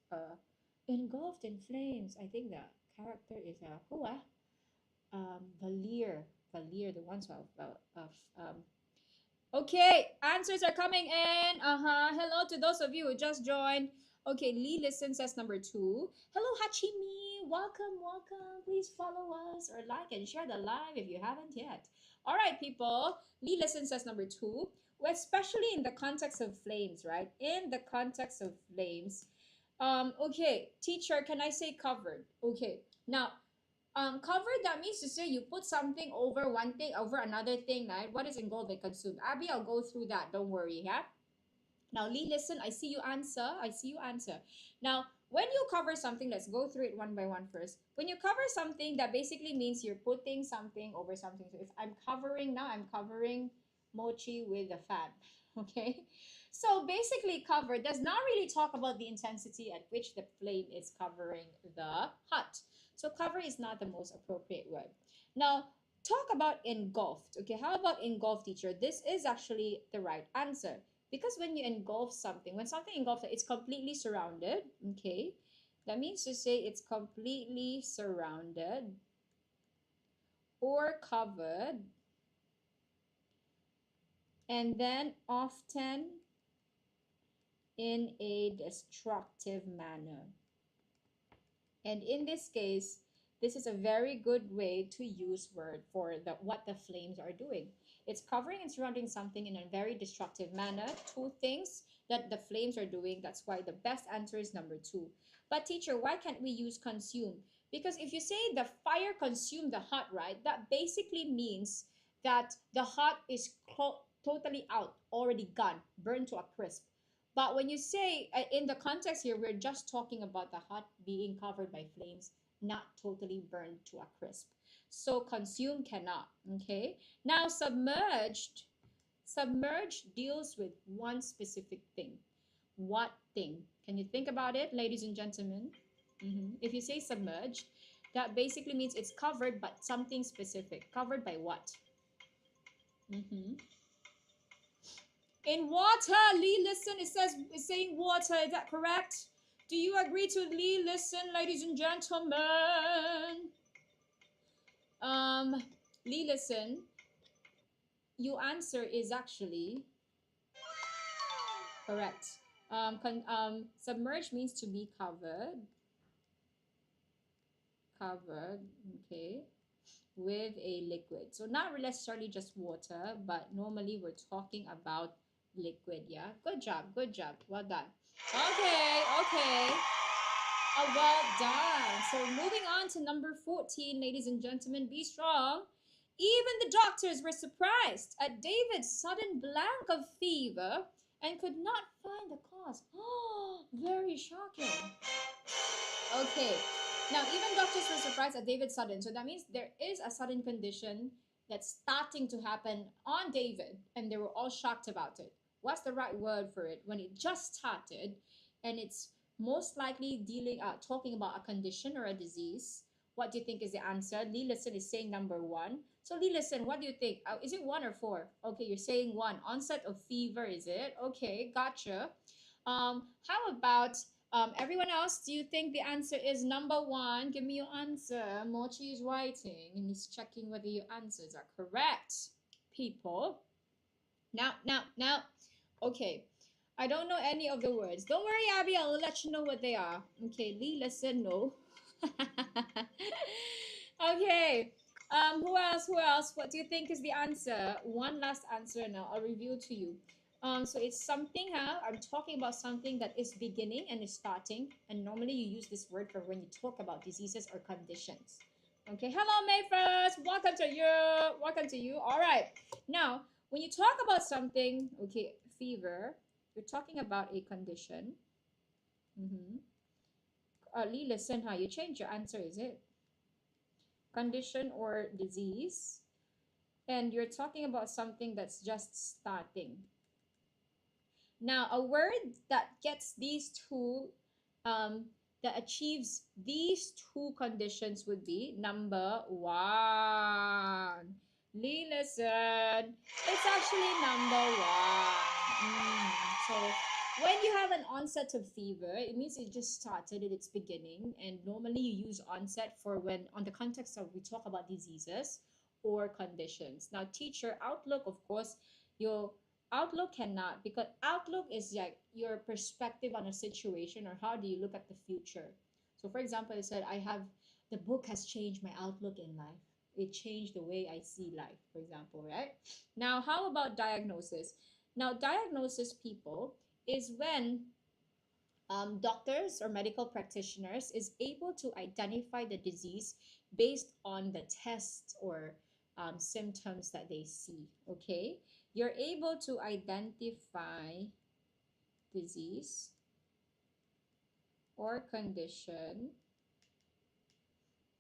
engulfed in flames. I think the character is who Valir. Valir, the ones of okay, answers are coming in. Hello to those of you who just joined. Okay, Lee Listen says number 2. Hello, Hachimi. Welcome, welcome. Please follow us or like and share the live if you haven't yet. All right, people. Lee Listen says number 2. Well, especially in the context of flames, right? In the context of flames. Okay, teacher, can I say covered? Okay. Now, covered, that means to say you put something over one thing over another thing, right? What is engulfed and consumed? Abby, I'll go through that. Don't worry, yeah? Now, Lee, listen, I see you answer. I see you answer. Now, when you cover something, let's go through it one by one first. When you cover something, that basically means you're putting something over something. So if I'm covering now, I'm covering mochi with a fan. Okay? So basically, cover does not really talk about the intensity at which the flame is covering the hut. So cover is not the most appropriate word. Now, talk about engulfed. Okay, how about engulfed, teacher? This is actually the right answer. Because when you engulf something, when something engulfs, it's completely surrounded. Okay, that means to say it's completely surrounded or covered and then often in a destructive manner. And in this case, this is a very good way to use word for what the flames are doing. It's covering and surrounding something in a very destructive manner. Two things that the flames are doing. That's why the best answer is number two. But teacher, why can't we use consume? Because if you say the fire consumed the hut, right, that basically means that the hut is totally out, already gone, burned to a crisp. But when you say, in the context here, we're just talking about the hut being covered by flames, not totally burned to a crisp. So consume cannot, okay? Now submerged. Submerged deals with one specific thing. What thing? Can you think about it, ladies and gentlemen? If you say submerged, that basically means it's covered, but something specific. Covered by what? In water, Lee, listen. It says it's saying water. Is that correct? Do you agree to Lee? Listen, ladies and gentlemen. Lee, listen. Your answer is actually correct. Submerged means to be covered. Covered, okay, with a liquid. So not necessarily just water, but normally we're talking about liquid. Yeah, good job, well done. Okay. Well done. So moving on to number 14, ladies and gentlemen, be strong. Even the doctors were surprised at David's sudden blank of fever and could not find the cause. Oh, very shocking. Okay. Now, even doctors were surprised at David's sudden. So that means there is a sudden condition that's starting to happen on David, and they were all shocked about it. What's the right word for it? When it just started, and it's most likely talking about a condition or a disease. What do you think is the answer? Lee Listen is saying number one. So Lee Listen, what do you think? Is it one or four? Okay, you're saying one. Onset of fever, is it? Okay, gotcha. How about everyone else? Do you think the answer is number one? Give me your answer. Mochi is writing and he's checking whether your answers are correct. People. Now. Okay. I don't know any of the words. Don't worry, Abby. I'll let you know what they are. Okay, Lee, listen, no. Okay. Who else? What do you think is the answer? One last answer now. I'll reveal to you. So it's something, I'm talking about something that is beginning and is starting. And normally you use this word for when you talk about diseases or conditions. Okay, hello Mayfirst. Welcome to you. Welcome to you. All right. Now, when you talk about something, okay, fever, you're talking about a condition. Lee, listen, you change your answer, is it? Condition or disease. And you're talking about something that's just starting. Now, a word that gets these two, that achieves these two conditions would be number one. Lee, listen. It's actually number one. So when you have an onset of fever, it means it just started at its beginning. And normally you use onset for when, on the context of we talk about diseases or conditions. Now, teacher, outlook, of course, your outlook cannot, because outlook is like your perspective on a situation or how do you look at the future. So for example, I said the book has changed my outlook in life. It changed the way I see life, for example, right? Now, how about diagnosis? Now, diagnosis, people, is when doctors or medical practitioners is able to identify the disease based on the tests or symptoms that they see. Okay, you're able to identify disease or condition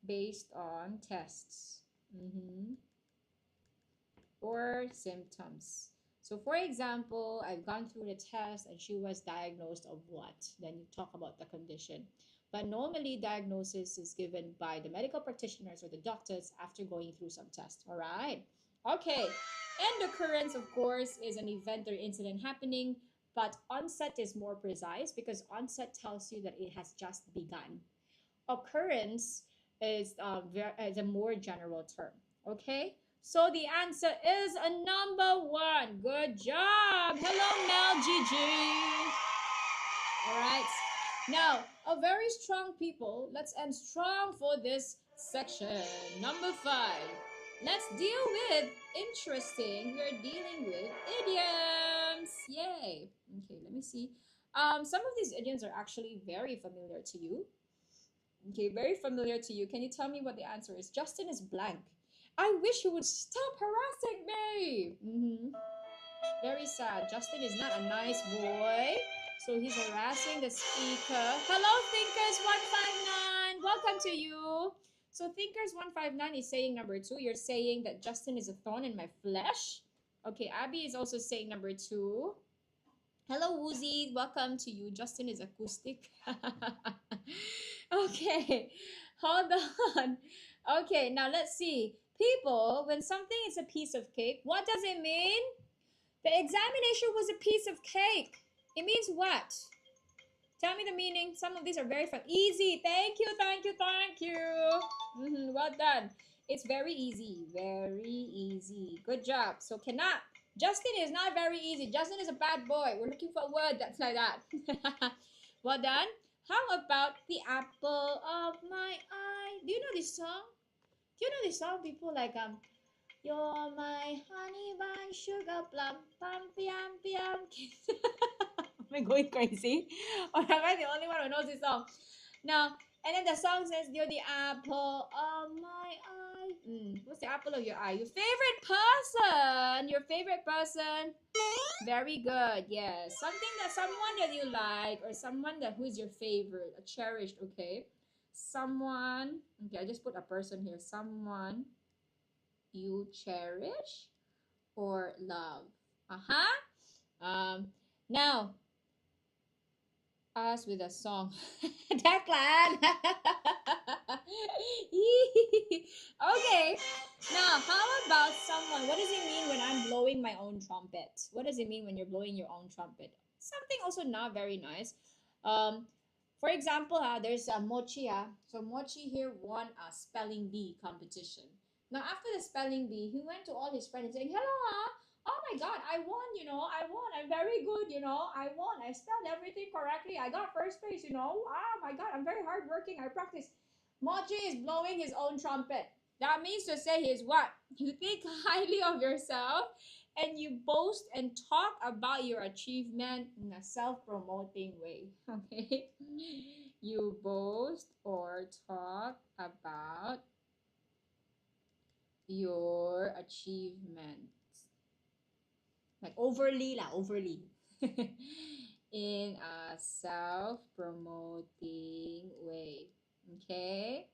based on tests or symptoms. So for example, I've gone through the test and she was diagnosed of what? Then you talk about the condition. But normally diagnosis is given by the medical practitioners or the doctors after going through some tests. All right. Okay. End occurrence, of course, is an event or incident happening, but onset is more precise because onset tells you that it has just begun. Occurrence is a more general term. Okay. So the answer is a number 1. Good job. Hello, Mel Gigi. All right. Now, a very strong people. Let's end strong for this section. Number 5. Let's deal with interesting. We're dealing with idioms. Yay. Okay, let me see. Some of these idioms are actually very familiar to you. Okay, very familiar to you. Can you tell me what the answer is? Justin is blank. I wish you would stop harassing me. Very sad. Justin is not a nice boy. So he's harassing the speaker. Hello, Thinkers159. Welcome to you. So Thinkers159 is saying number 2. You're saying that Justin is a thorn in my flesh. Okay, Abby is also saying number 2. Hello, Woozy. Welcome to you. Justin is acoustic. Okay, hold on. Okay, now let's see. People, when something is a piece of cake, what does it mean? The examination was a piece of cake. It means what? Tell me the meaning. Some of these are very fun. Easy. Thank you, thank you, thank you. Well done. It's very easy. Very easy. Good job. So cannot. Justin is not very easy. Justin is a bad boy. We're looking for a word that's like that. Well done. How about the apple of my eye? Do you know this song? Do you know this song? People like you're my honey bun, sugar plum, pum, piam, piam. Am I going crazy? Or am I the only one who knows this song? Now, and then the song says, you're the apple of my eye. What's the apple of your eye? Your favorite person. Your favorite person. Very good. Yes. Someone that you like, or someone that who is your favorite, a cherished, okay? Someone. Okay, I just put a person here. Someone you cherish or love. Now, us with a song. Declan. Okay. Now, how about someone? What does it mean when I'm blowing my own trumpet? What does it mean when you're blowing your own trumpet? Something also not very nice. For example, there's Mochi. So Mochi here won a spelling bee competition. Now, after the spelling bee, he went to all his friends saying, hello, oh my God, I won, I won. I'm very good, I won. I spelled everything correctly. I got first place, Oh my God, I'm very hardworking. I practice. Mochi is blowing his own trumpet. That means to say is what? You think highly of yourself and you boast and talk about your achievement in a self-promoting way. Okay? You boast or talk about your achievements. Like overly in a self-promoting way. Okay?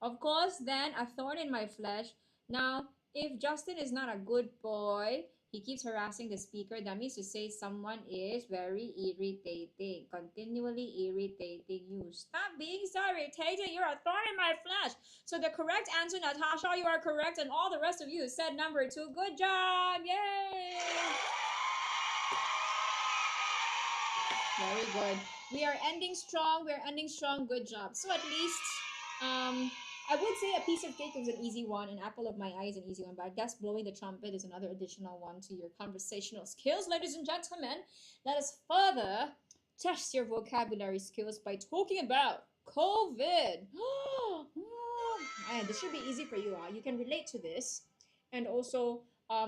Of course, then a thorn in my flesh. Now, if Justin is not a good boy, he keeps harassing the speaker. That means to say someone is very irritating, continually irritating you. Stop being so irritating. You're a thorn in my flesh. So the correct answer, Natasha, you are correct, and all the rest of you said number 2. Good job. Yay. Very good. We are ending strong. We're ending strong. Good job. So at least, I would say a piece of cake is an easy one, an apple of my eye is an easy one, but I guess blowing the trumpet is another additional one to your conversational skills. Ladies and gentlemen, let us further test your vocabulary skills by talking about COVID. This should be easy for you. You can relate to this. And also,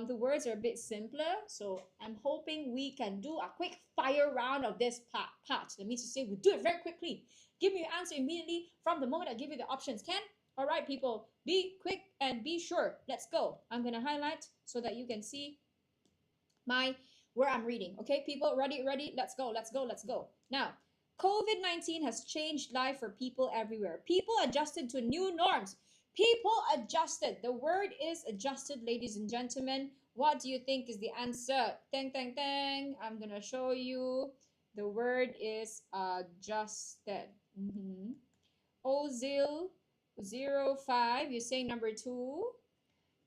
the words are a bit simpler, so I'm hoping we can do a quick fire round of this part. That means to say we do it very quickly. Give me your answer immediately from the moment I give you the options. Can? All right, people, be quick and be sure. Let's go. I'm going to highlight so that you can see where I'm reading. Okay, people, ready? Let's go. Now, COVID-19 has changed life for people everywhere. People adjusted to new norms. People adjusted. The word is adjusted, ladies and gentlemen. What do you think is the answer? Tang, tang, tang. I'm going to show you. The word is adjusted. Ozil05, you're saying number 2.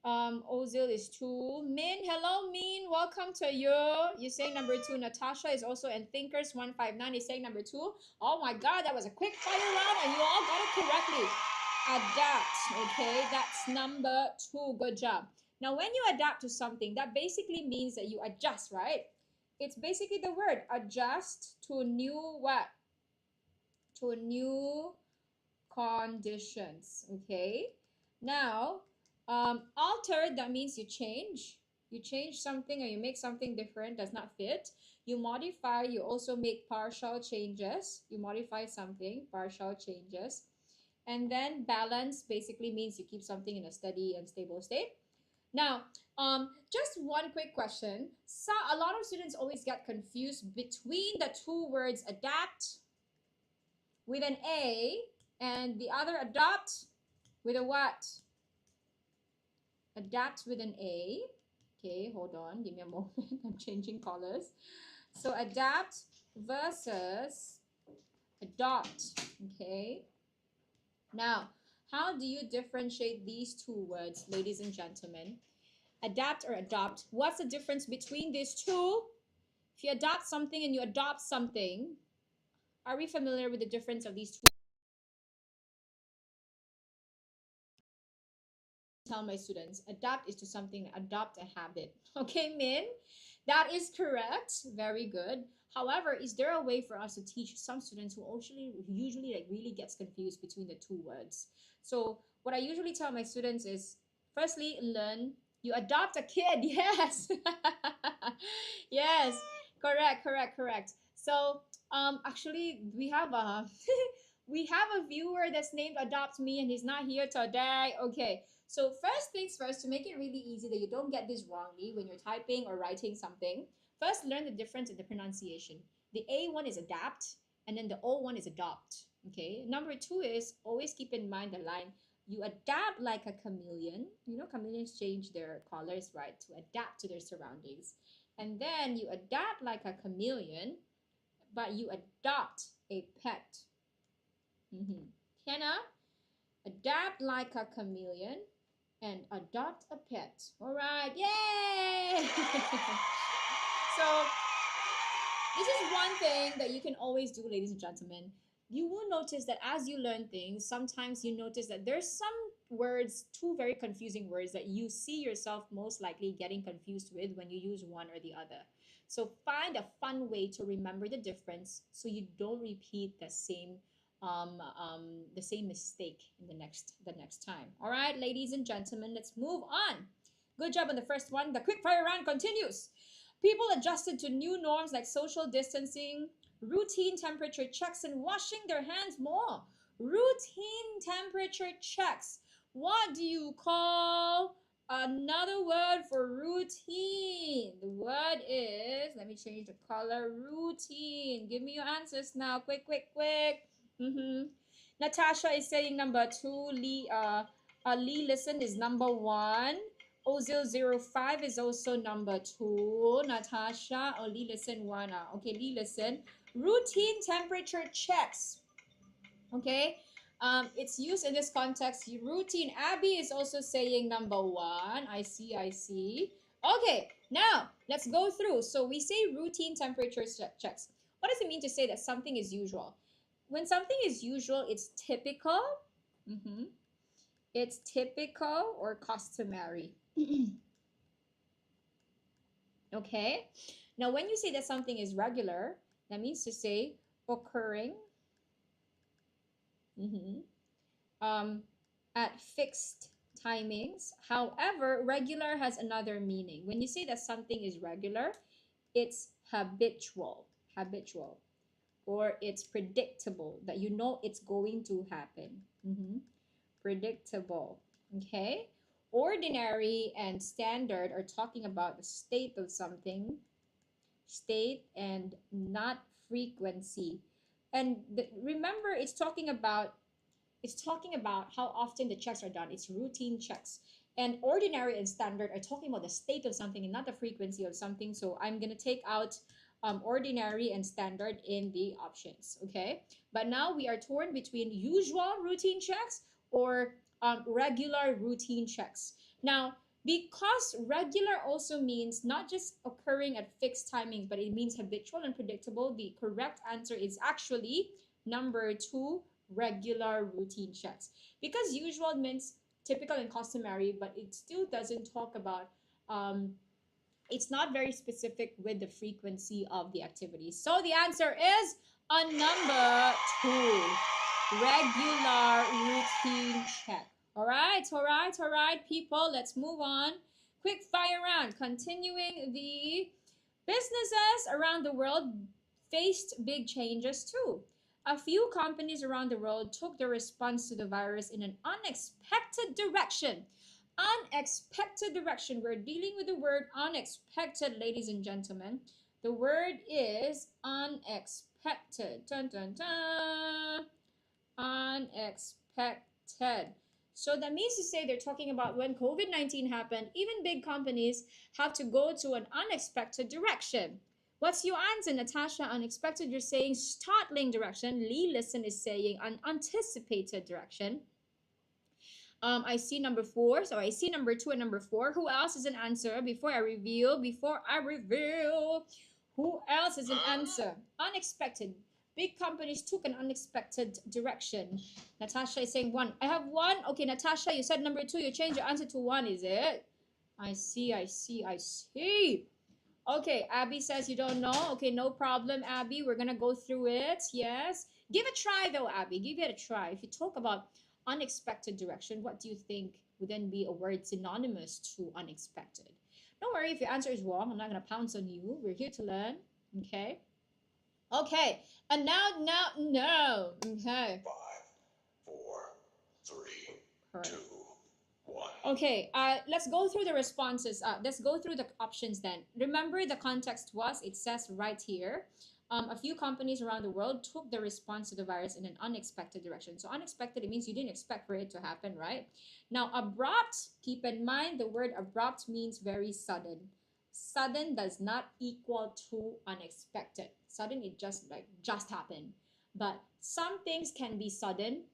Ozil is 2. Min, hello Min, welcome to you. You're saying number 2. Natasha is also, and Thinkers159 is saying number 2. Oh my God, that was a quick fire round and you all got it correctly. Adapt, okay, that's number 2. Good job. Now, when you adapt to something, that basically means that you adjust, right? It's basically the word adjust to new what? To new conditions. Okay. Now, alter, that means you change. You change something or you make something different, does not fit. You modify, you also make partial changes. You modify something, partial changes. And then balance basically means you keep something in a steady and stable state. Now, just one quick question. So a lot of students always get confused between the two words adapt with an A and the other adopt with a what? Adapt with an A. Okay, hold on. Give me a moment. I'm changing colors. So adapt versus adopt. Okay. Now, how do you differentiate these two words, ladies and gentlemen? Adapt or adopt. What's the difference between these two? If you adapt something and you adopt something, are we familiar with the difference of these two? Tell my students, adapt is to something, adopt a habit. Okay, Min? That is correct. Very good. However, is there a way for us to teach some students who usually like really gets confused between the two words? So what I usually tell my students is, firstly, learn. You adopt a kid. Yes. Yes. Correct. So actually we have a we have a viewer that's named Adopt Me and he's not here today. Okay. So first things first, to make it really easy that you don't get this wrongly when you're typing or writing something, first learn the difference in the pronunciation. The A one is adapt, and then the O one is adopt. Okay. Number two is always keep in mind the line, you adapt like a chameleon. You know, chameleons change their colors, right, to adapt to their surroundings. And then you adapt like a chameleon, but you adopt a pet. Kenna, adapt like a chameleon and adopt a pet. All right, yay! So this is one thing that you can always do, ladies and gentlemen. You will notice that as you learn things, sometimes you notice that there's some words, two very confusing words that you see yourself most likely getting confused with when you use one or the other. So find a fun way to remember the difference so you don't repeat the same mistake in the next time. All right, ladies and gentlemen, let's move on. Good job on the first one. The quick fire round continues. People adjusted to new norms like social distancing, routine temperature checks, and washing their hands more. Routine temperature checks. What do you call another word for routine? The word is, let me change the color, routine. Give me your answers now. Quick. Natasha is saying number two. Lee Listen is number one. O005 is also number two. Natasha, Lee Listen one. Okay, Lee Listen. Routine temperature checks. Okay, it's used in this context. Routine. Abby is also saying number one. I see. Okay, now let's go through. So we say routine temperature checks. What does it mean to say that something is usual? When something is usual, it's typical. It's typical or customary. Okay. Now, when you say that something is regular, that means to say occurring at fixed timings. However, regular has another meaning. When you say that something is regular, it's habitual, or it's predictable, that you know it's going to happen. Predictable. Okay. Ordinary and standard are talking about the state of something, state and not frequency. And remember, it's talking about how often the checks are done. It's routine checks. And ordinary and standard are talking about the state of something and not the frequency of something. So I'm going to take out ordinary and standard in the options. Okay. But now we are torn between usual routine checks or regular routine checks. Now, because regular also means not just occurring at fixed timings, but it means habitual and predictable, the correct answer is actually number two, regular routine checks. Because usual means typical and customary, but it still doesn't talk about, it's not very specific with the frequency of the activity. So the answer is on number 2, regular routine check. All right, people, let's move on. Quick fire round. Continuing, the businesses around the world faced big changes too. A few companies around the world took their response to the virus in an unexpected direction. Unexpected direction. We're dealing with the word unexpected, ladies and gentlemen. The word is unexpected. Dun, dun, dun. Unexpected. So that means to say they're talking about when COVID-19 happened, even big companies have to go to an unexpected direction. What's your answer, Natasha? Unexpected, you're saying startling direction. Lee Listen is saying unanticipated direction. I see number 4. So I see number 2 and number 4. Who else is an answer before I reveal? Who else is an answer? Unexpected. Big companies took an unexpected direction. Natasha is saying 1. I have 1. Okay, Natasha, you said number 2. You changed your answer to 1, is it? I see. Okay, Abby says you don't know. Okay, no problem, Abby. We're going to go through it. Yes. Give it a try, though, Abby. Give it a try. If you talk about unexpected direction, what do you think would then be a word synonymous to unexpected? Don't worry if your answer is wrong. I'm not going to pounce on you. We're here to learn. Okay. Okay. And now. Okay. 5, 4, 3, Correct. 2, 1. Okay, let's go through the responses. Let's go through the options then. Remember, the context was, it says right here, a few companies around the world took the response to the virus in an unexpected direction. So unexpected, it means you didn't expect for it to happen, right? Now, abrupt, keep in mind the word abrupt means very sudden. Sudden does not equal to unexpected. Sudden, it just happened. But some things can be sudden,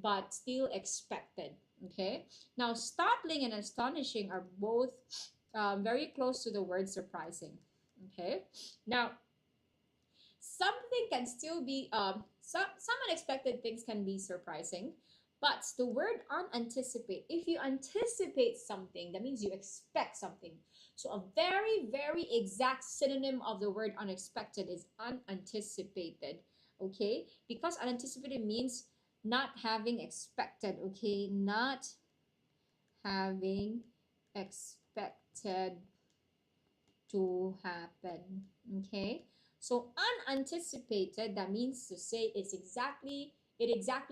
but still expected. Okay. Now, startling and astonishing are both very close to the word surprising. Okay. Now, something can still be some unexpected things can be surprising, but the word unanticipate, if you anticipate something, that means you expect something. So a very, very exact synonym of the word unexpected is unanticipated. Okay, because unanticipated means not having expected. Okay, not having expected to happen. Okay, so unanticipated, that means to say it exactly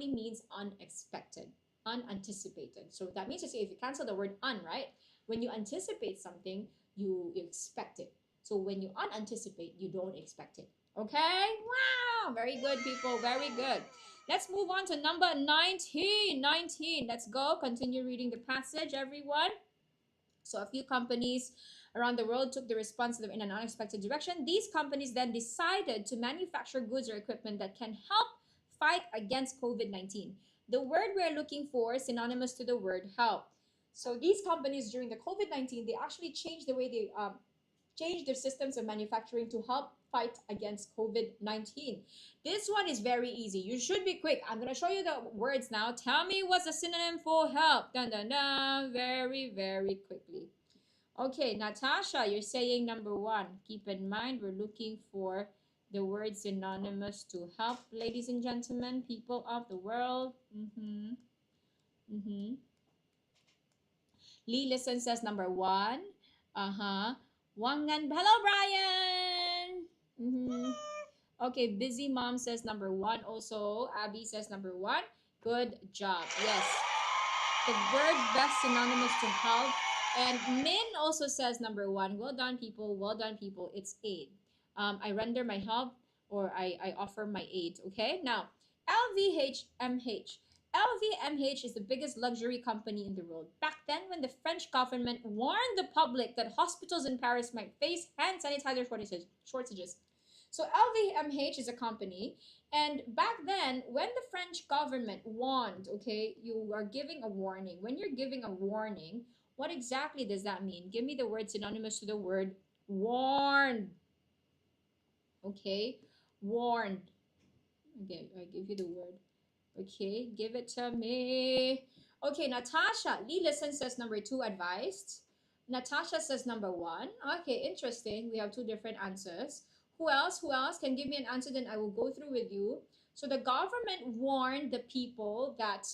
means unexpected, unanticipated. So that means to say, if you cancel the word un, right, when you anticipate something, you expect it. So when you unanticipate, you don't expect it. Okay, wow, very good, people, very good. Let's move on to number 19. Let's go. Continue reading the passage, everyone. So a few companies around the world took the response in an unexpected direction. These companies then decided to manufacture goods or equipment that can help fight against COVID-19. The word we're looking for is synonymous to the word help. So these companies during the COVID-19, they actually changed the way they changed their systems of manufacturing to help fight against COVID-19. This one is very easy. You should be quick. I'm going to show you the words now. Tell me what's the synonym for help. Dun, dun, dun. Very, very quickly. Okay, Natasha, you're saying number 1. Keep in mind, we're looking for the word synonymous to help, ladies and gentlemen, people of the world. Lee Listen says number 1. Wangan. Hello, Brian. Okay, Busy Mom says number 1 also. Abby says number 1. Good job. Yes. The word best synonymous to help. And Min also says number 1. Well done, people. Well done, people. It's aid. I render my help, or I offer my aid. Okay. Now, LVMH. LVMH is the biggest luxury company in the world. Back then, when the French government warned the public that hospitals in Paris might face hand sanitizer shortages. So LVMH is a company, and back then, when the French government warned, okay, you are giving a warning. When you're giving a warning, what exactly does that mean? Give me the word synonymous to the word warned. Okay, warned. Okay, I give you the word. Okay, give it to me. Okay, Natasha. Lee Listen says number 2, advised. Natasha says number 1. Okay, interesting. We have 2 different answers. Who else? Who else can give me an answer? Then I will go through with you. So the government warned the people that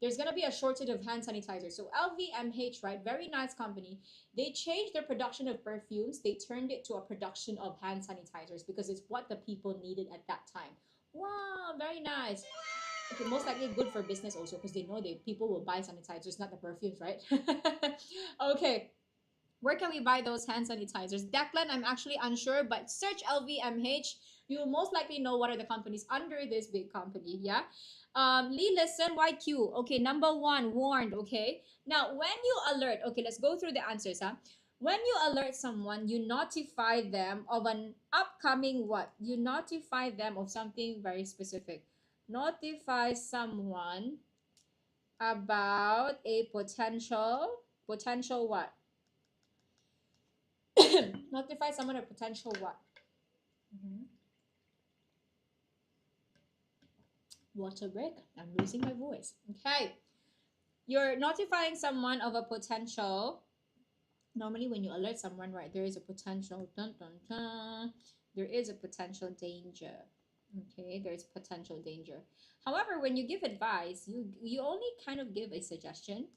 there's gonna be a shortage of hand sanitizer. So LVMH, right, very nice company. They changed their production of perfumes. They turned it to a production of hand sanitizers because it's what the people needed at that time. Wow, very nice. Okay, most likely good for business also because they know they people will buy sanitizers, not the perfumes, right? Okay, where can we buy those hand sanitizers? Declan, I'm actually unsure, but search LVMH. You will most likely know what are the companies under this big company. Yeah. Lee, listen, YQ. Okay, number 1, warned. Okay. Now, when you alert, okay, let's go through the answers. Huh? When you alert someone, you notify them of an upcoming what? You notify them of something very specific. Notify someone about a potential what? Notify someone a potential what? Mhm. Water break. I'm losing my voice. Okay. You're notifying someone of a potential. Normally, when you alert someone, right, there is a potential. Dun, dun, dun, there is a potential danger. Okay, there's potential danger. However, when you give advice, you only kind of give a suggestion.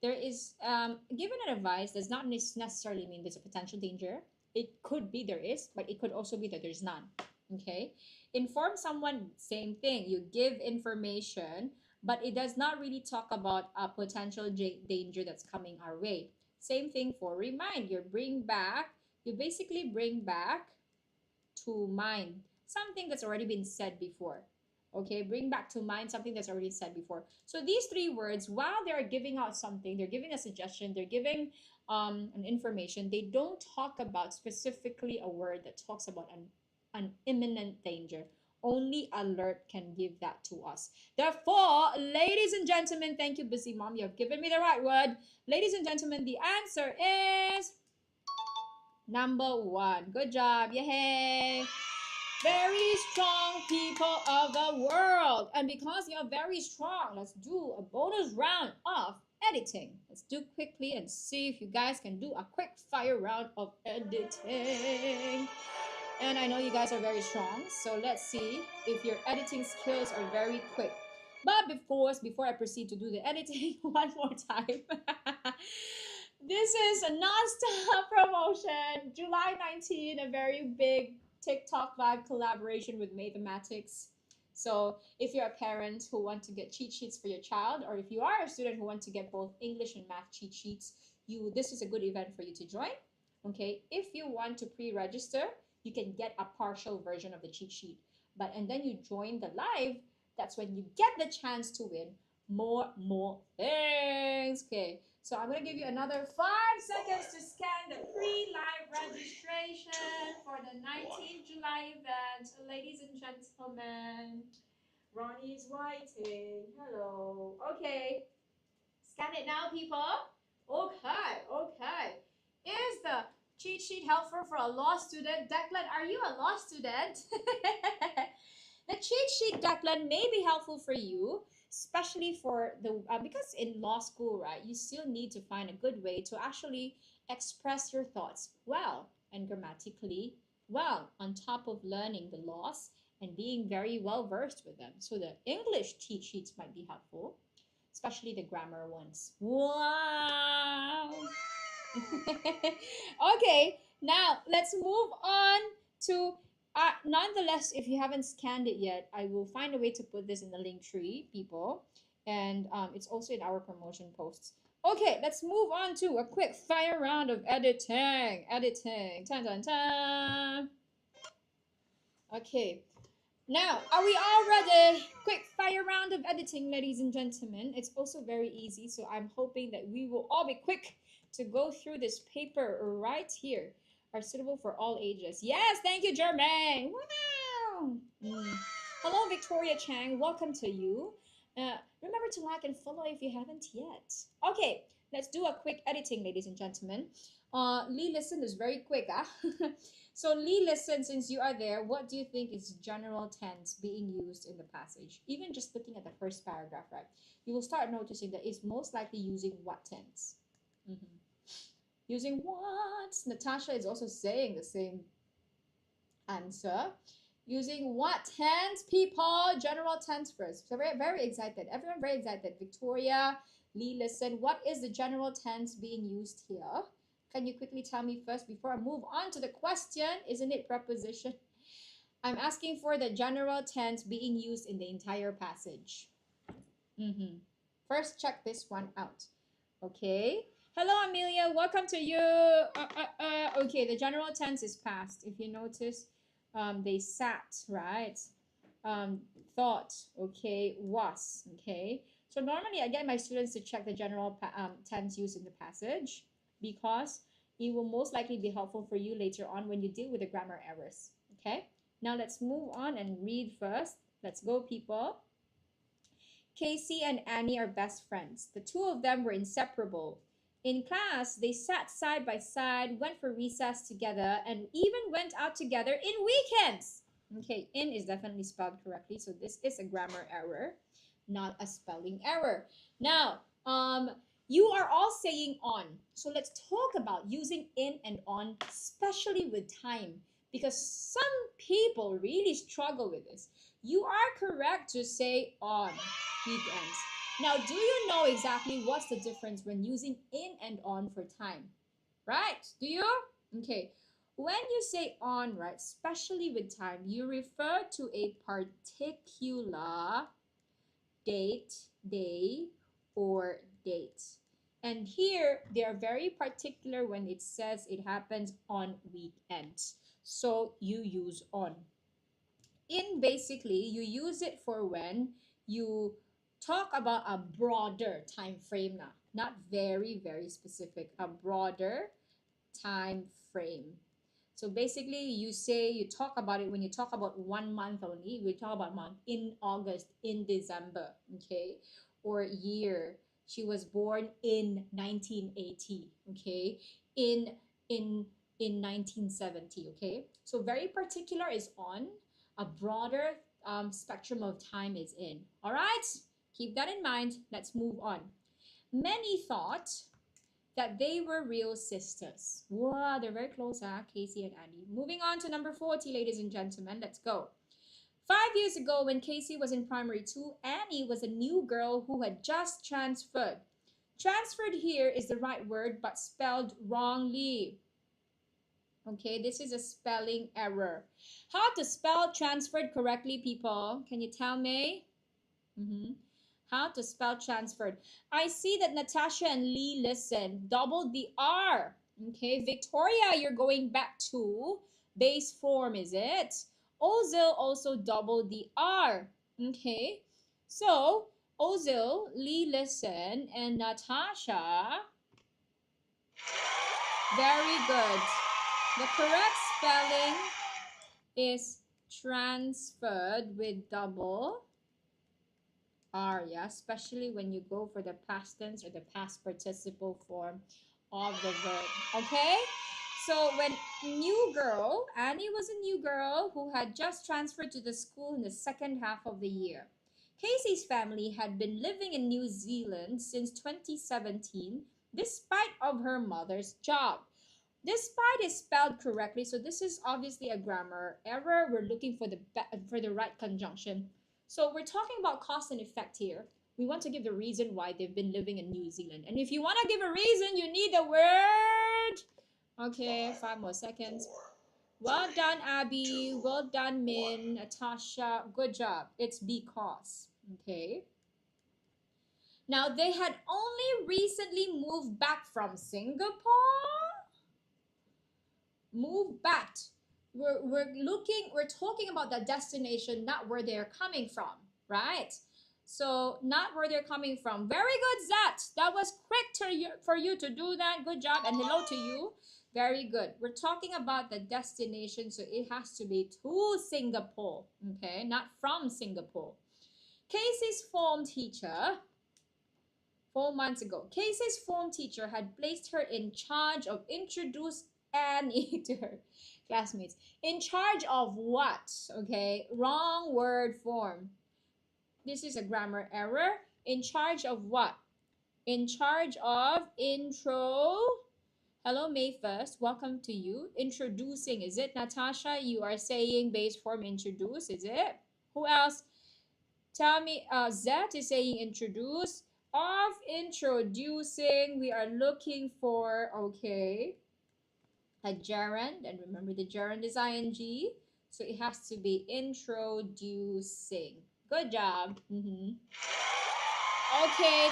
There is given an advice does not necessarily mean there's a potential danger. It could be there is, but it could also be that there's none. Okay, inform someone, same thing. You give information, but it does not really talk about a potential danger that's coming our way. Same thing for remind. You basically bring back to mind something that's already been said before. Okay, bring back to mind something that's already said before. So these 3 words, while they're giving out something, they're giving a suggestion, they're giving an information, they don't talk about specifically a word that talks about an imminent danger. Only alert can give that to us. Therefore, ladies and gentlemen, thank you, busy mom. You have given me the right word. Ladies and gentlemen, the answer is number 1. Good job. Yay. Very strong people of the world. And because you're very strong, let's do a bonus round of editing. Let's do quickly and see if you guys can do a quick fire round of editing. And I know you guys are very strong, so let's see if your editing skills are very quick. But before I proceed to do the editing one more time, this is a non-stop promotion. July 19, a very big TikTok live collaboration with mathematics. So if you're a parent who want to get cheat sheets for your child, or if you are a student who want to get both English and math cheat sheets, this is a good event for you to join. Okay, if you want to pre-register, you can get a partial version of the cheat sheet. And then you join the live, that's when you get the chance to win more things. Okay, so I'm gonna give you another 5 seconds to scan the pre-live registration for the 19th July event. Ladies and gentlemen, Ronnie's waiting. Hello. Okay, scan it now, people. Okay. Is the cheat sheet helpful for a law student? Declan, are you a law student? The cheat sheet, Declan, may be helpful for you, especially for the because in law school, right, you still need to find a good way to actually express your thoughts well and grammatically well, on top of learning the laws and being very well versed with them. So the English cheat sheets might be helpful, especially the grammar ones. Wow. Okay, now let's move on to nonetheless, if you haven't scanned it yet, I will find a way to put this in the link tree, people, and it's also in our promotion posts. Okay, let's move on to a quick fire round of editing. Tan, tan, tan. Okay, now, are we all ready? Quick fire round of editing, ladies and gentlemen. It's also very easy, so I'm hoping that we will all be quick to go through this paper right here. Are suitable for all ages. Yes, thank you, Jermaine. Wow. Hello, Victoria Chang. Welcome to you. Remember to like and follow if you haven't yet. Okay, let's do a quick editing, ladies and gentlemen. Lee Listen is very quick. So Lee Listen, since you are there, what do you think is general tense being used in the passage? Even just looking at the first paragraph, right? You will start noticing that it's most likely using what tense? Mhm. Using what? Natasha is also saying the same answer. Using what tense, people? General tense first. So very, very excited. Everyone very excited. Victoria, Lee, listen. What is the general tense being used here? Can you quickly tell me first before I move on to the question? Isn't it preposition? I'm asking for the general tense being used in the entire passage. First, check this one out. Okay. Hello, Amelia. Welcome to you. Okay, the general tense is past. If you notice, they sat, right? Thought, okay, was, okay. So normally I get my students to check the general tense used in the passage because it will most likely be helpful for you later on when you deal with the grammar errors, okay? Now let's move on and read first. Let's go, people. Casey and Annie are best friends. The two of them were inseparable. In class, they sat side by side, went for recess together, and even went out together in weekends. Okay, in is definitely spelled correctly, so this is a grammar error, not a spelling error. Now, you are all saying on. So let's talk about using in and on, especially with time, because some people really struggle with this. You are correct to say on weekends. Now, do you know exactly what's the difference when using in and on for time? Right? Do you? Okay. When you say on, right, especially with time, you refer to a particular date, day, or date. And here, they are very particular when it says it happens on weekends. So you use on. In basically, you use it for when you talk about a broader time frame now, not very, very specific, a broader time frame. So basically, you talk about it when you talk about 1 month only. We talk about month in August, in December, okay, or year. She was born in 1980, okay, in in in 1970, okay. So very particular is on, a broader spectrum of time is in. All right, keep that in mind. Let's move on. Many thought that they were real sisters. Wow, they're very close, Casey and Annie. Moving on to number 40, ladies and gentlemen. Let's go. 5 years ago, when Casey was in primary 2, Annie was a new girl who had just transferred. Transferred here is the right word, but spelled wrongly. Okay, this is a spelling error. How to spell transferred correctly, people? Can you tell me? How to spell transferred. I see that Natasha and Lee listen. Double the R. Okay, Victoria, you're going back to base form, is it? Ozil also double the R. Okay, so Ozil, Lee listen, and Natasha. Very good. The correct spelling is transferred with double R, yeah, especially when you go for the past tense or the past participle form of the verb. Okay? So when new girl, Annie was a new girl who had just transferred to the school in the second half of the year. Casey's family had been living in New Zealand since 2017 despite of her mother's job. Despite is spelled correctly, so this is obviously a grammar error. We're looking for the right conjunction. So we're talking about cause and effect here. We want to give the reason why they've been living in New Zealand. And if you want to give a reason, you need the word. Okay, 5 more seconds. Well done, Abby. Well done, Min, Natasha. Good job. It's because. Okay. Now, they had only recently moved back from Singapore. Move back. We're talking about the destination, not where they're coming from, right? So not where they're coming from. Very good, Zat. That was quick for you to do that. Good job, and hello to you. Very good. We're talking about the destination, so it has to be to Singapore, okay? Not from Singapore. Casey's form teacher 4 months ago. Casey's form teacher had placed her in charge of introduce Annie to her classmates. In charge of what? Okay, wrong word form. This is a grammar error. In charge of what? In charge of intro. Hello, May 1st. Welcome to you. Introducing, is it? Natasha, you are saying base form introduce, is it? Who else? Tell me, Zet is saying introduce. Of introducing, we are looking for, okay, a gerund. And remember the gerund is ing. So it has to be introducing. Good job. Okay,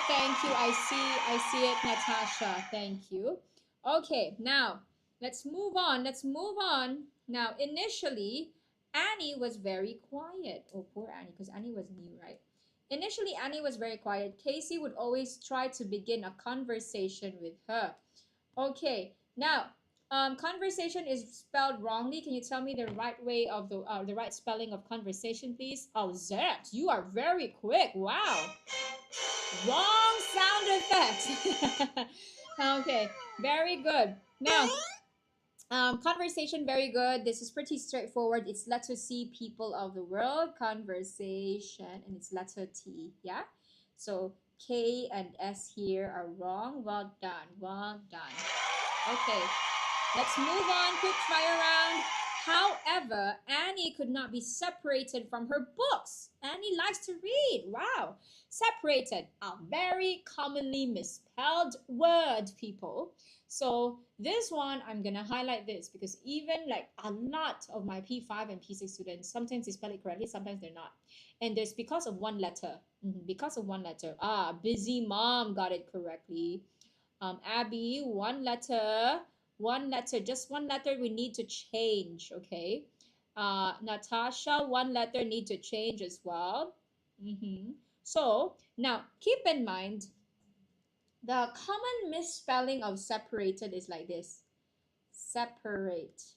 thank you. I see it, Natasha. Thank you. Okay, now let's move on. Now, initially, Annie was very quiet. Oh, poor Annie, because Annie was new, right? Initially, Annie was very quiet. Casey would always try to begin a conversation with her. Okay, now, conversation is spelled wrongly. Can you tell me the right way of the right spelling of conversation, please? Oh, Zet, you are very quick. Wow. Wrong sound effect. Okay, very good. Now, conversation, very good. This is pretty straightforward. It's letter C, people of the world. Conversation, and it's letter T. Yeah. So K and S here are wrong. Well done. Well done. Okay, let's move on. Quick fire round. However, Annie could not be separated from her books. Annie likes to read. Wow. Separated, a very commonly misspelled word, people. So this one, I'm going to highlight this because even like a lot of my P5 and P6 students, sometimes they spell it correctly, sometimes they're not. And there's because of one letter. Because of one letter. Busy mom got it correctly. Abby, one letter, just one letter we need to change, okay? Natasha, one letter need to change as well. So now keep in mind the common misspelling of separated is like this. Separate.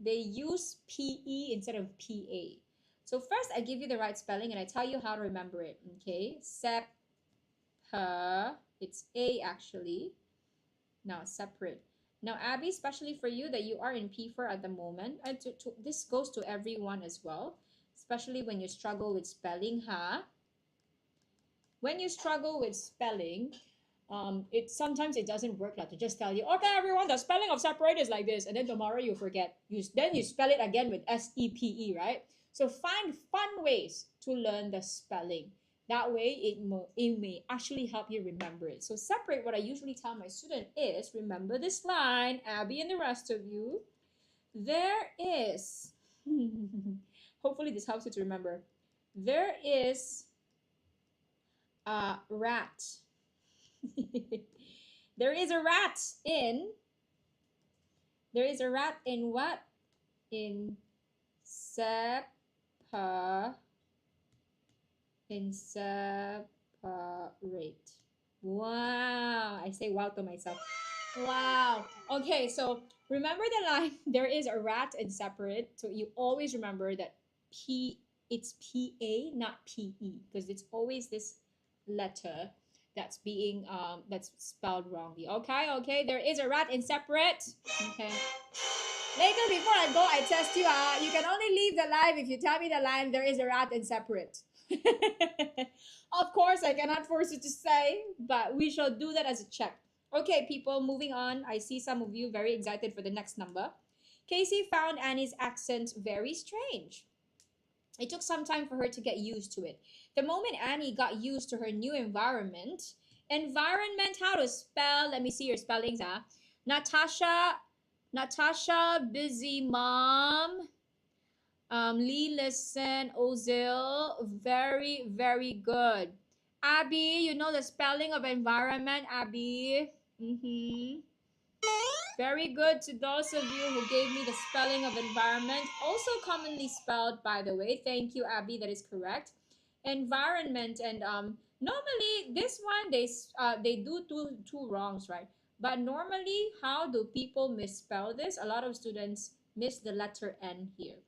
They use PE instead of PA. So first I give you the right spelling and I tell you how to remember it, okay? It's A actually. Now separate. Now Abby, especially for you that you are in P4 at the moment, this goes to everyone as well, especially when you struggle with spelling, When you struggle with spelling, sometimes it doesn't work like to just tell you, okay everyone, the spelling of separate is like this, and then tomorrow you forget. Then you spell it again with SEPE, right? So find fun ways to learn the spelling. That way, it may actually help you remember it. So separate, what I usually tell my student is, remember this line, Abby and the rest of you. There is, hopefully this helps you to remember. There is a rat. There is a rat in what? In separate. Wow. I say wow to myself. Wow. Okay, so remember the line, there is a rat in separate. So you always remember that it's PA, not PE, because it's always this letter that's being that's spelled wrongly. Okay, there is a rat in separate. Okay. Later, before I go, I test you. You can only leave the live if you tell me the line, there is a rat in separate. Of course, I cannot force you to say, but we shall do that as a check. Okay, people, moving on. I see some of you very excited for the next number. Casey found Annie's accent very strange. It took some time for her to get used to it. The moment Annie got used to her new environment, how to spell? Let me see your spellings. Natasha, busy mom. Lee, listen, Ozil, very, very good. Abby, you know the spelling of environment, Abby. Very good to those of you who gave me the spelling of environment. Also commonly spelled, by the way. Thank you, Abby, that is correct. Environment, and normally this one, they do two wrongs, right? But normally, how do people misspell this? A lot of students miss the letter N here.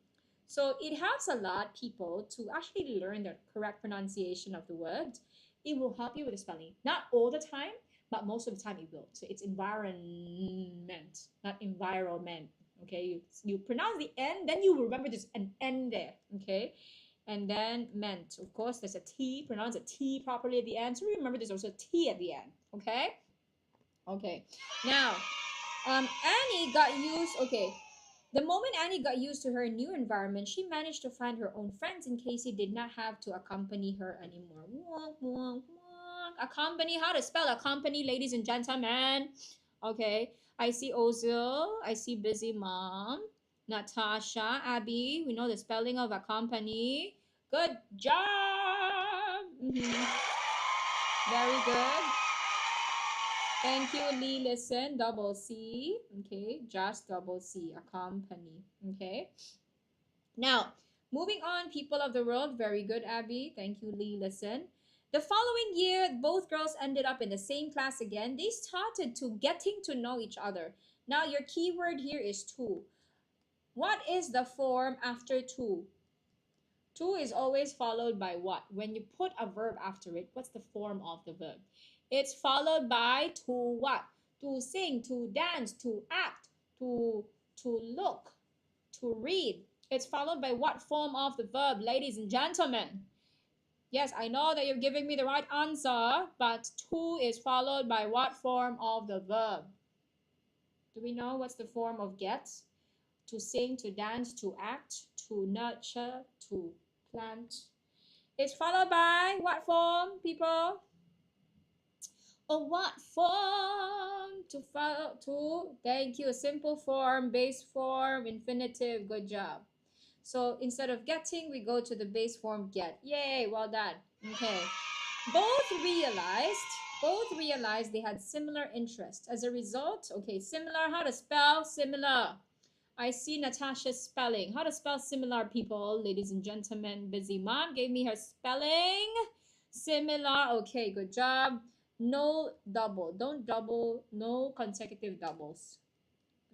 So it helps a lot, people, to actually learn the correct pronunciation of the word. it will help you with the spelling. Not all the time, but most of the time it will. So it's environment, not environment. Okay, you pronounce the N, then you will remember there's an N there. Okay, and then meant. Of course, there's a T. Pronounce a T properly at the end. So remember there's also a T at the end. Okay. Okay. Now, Annie got used. Okay. The moment Annie got used to her new environment, she managed to find her own friends, and Casey did not have to accompany her anymore. Wonk, wonk, wonk. Accompany, how to spell accompany, ladies and gentlemen? Okay, I see Ozil, I see Busy Mom, Natasha, Abby, we know the spelling of accompany. Good job! Very good. Thank you, Lee. Listen, double C. Okay, just double C, accompany. Okay. Now, moving on, people of the world. Very good, Abby. Thank you, Lee. Listen. The following year, both girls ended up in the same class again. They started to getting to know each other. Now, your keyword here is to. What is the form after to? To is always followed by what? When you put a verb after it, what's the form of the verb? It's followed by to what? To sing, to dance, to act, to look, to read. It's followed by what form of the verb, ladies and gentlemen? Yes, I know that you're giving me the right answer, but to is followed by what form of the verb? Do we know what's the form of get? To sing, to dance, to act, to nurture, to plant. It's followed by what form, people? Oh, what form? To follow to. Thank you. Simple form, base form, infinitive. Good job. So instead of getting, we go to the base form get. Yay, well done. Okay. Both realized they had similar interests. As a result, okay, similar, how to spell similar? I see Natasha's spelling. How to spell similar, people, ladies and gentlemen. Busy Mom gave me her spelling. Similar, okay, good job. No double, don't double, no consecutive doubles.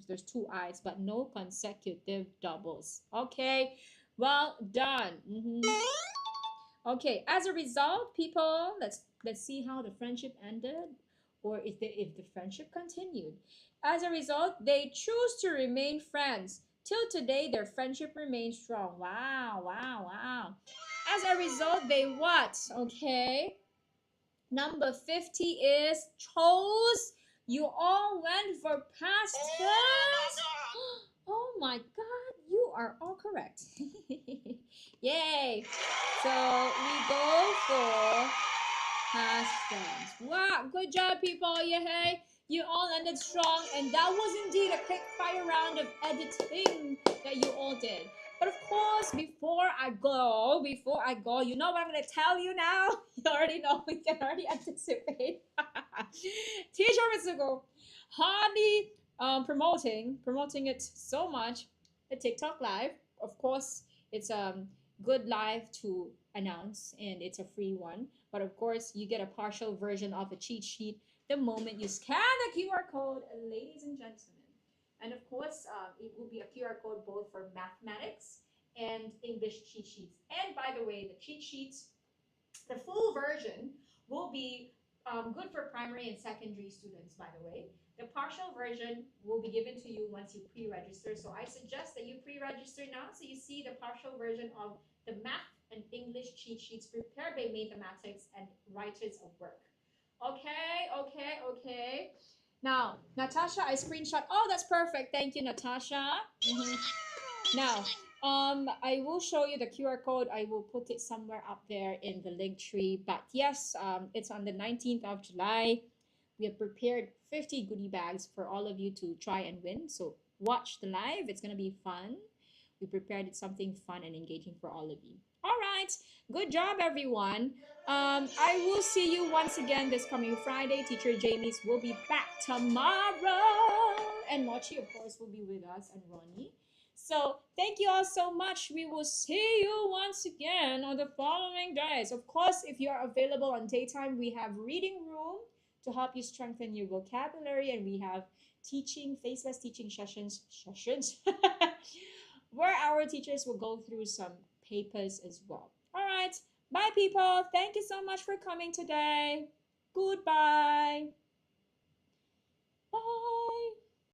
There's two I's, but no consecutive doubles. Okay, well done. Okay, as a result, people, let's see how the friendship ended, or if the friendship continued. As a result, they choose to remain friends. Till today, their friendship remains strong. Wow, wow, wow. As a result, they what? Okay. Number 50 is chose. You all went for past tense. Oh my God, you are all correct. Yay. So we go for past tense. Wow, good job, people. Yay. You all ended strong, and that was indeed a quick fire round of editing that you all did. But of course, before I go, you know what I'm going to tell you now? You already know, we can already anticipate. Teacher Mitsuko, hardly promoting it so much. The TikTok live, of course, it's a good live to announce, and it's a free one. But of course, you get a partial version of the cheat sheet the moment you scan the QR code, ladies and gentlemen. And of course, it will be a QR code both for mathematics and English cheat sheets. And by the way, the cheat sheets, the full version will be good for primary and secondary students, by the way. The partial version will be given to you once you pre-register. So I suggest that you pre-register now so you see the partial version of the math and English cheat sheets prepared by mathematics and writers of work. Okay. Now, Natasha, I screenshot. Oh, that's perfect. Thank you, Natasha. Now, I will show you the QR code. I will put it somewhere up there in the link tree. But yes, it's on the 19th of July. We have prepared 50 goodie bags for all of you to try and win. So watch the live. It's going to be fun. We prepared something fun and engaging for all of you. All right. Good job, everyone. I will see you once again this coming Friday. Teacher Jamie's will be back tomorrow. And Mochi, of course, will be with us, and Ronnie. So thank you all so much. We will see you once again on the following days. Of course, if you are available on daytime, we have reading room to help you strengthen your vocabulary, and we have teaching, faceless teaching sessions where our teachers will go through some papers as well. All right. Bye, people. Thank you so much for coming today. Goodbye. Bye.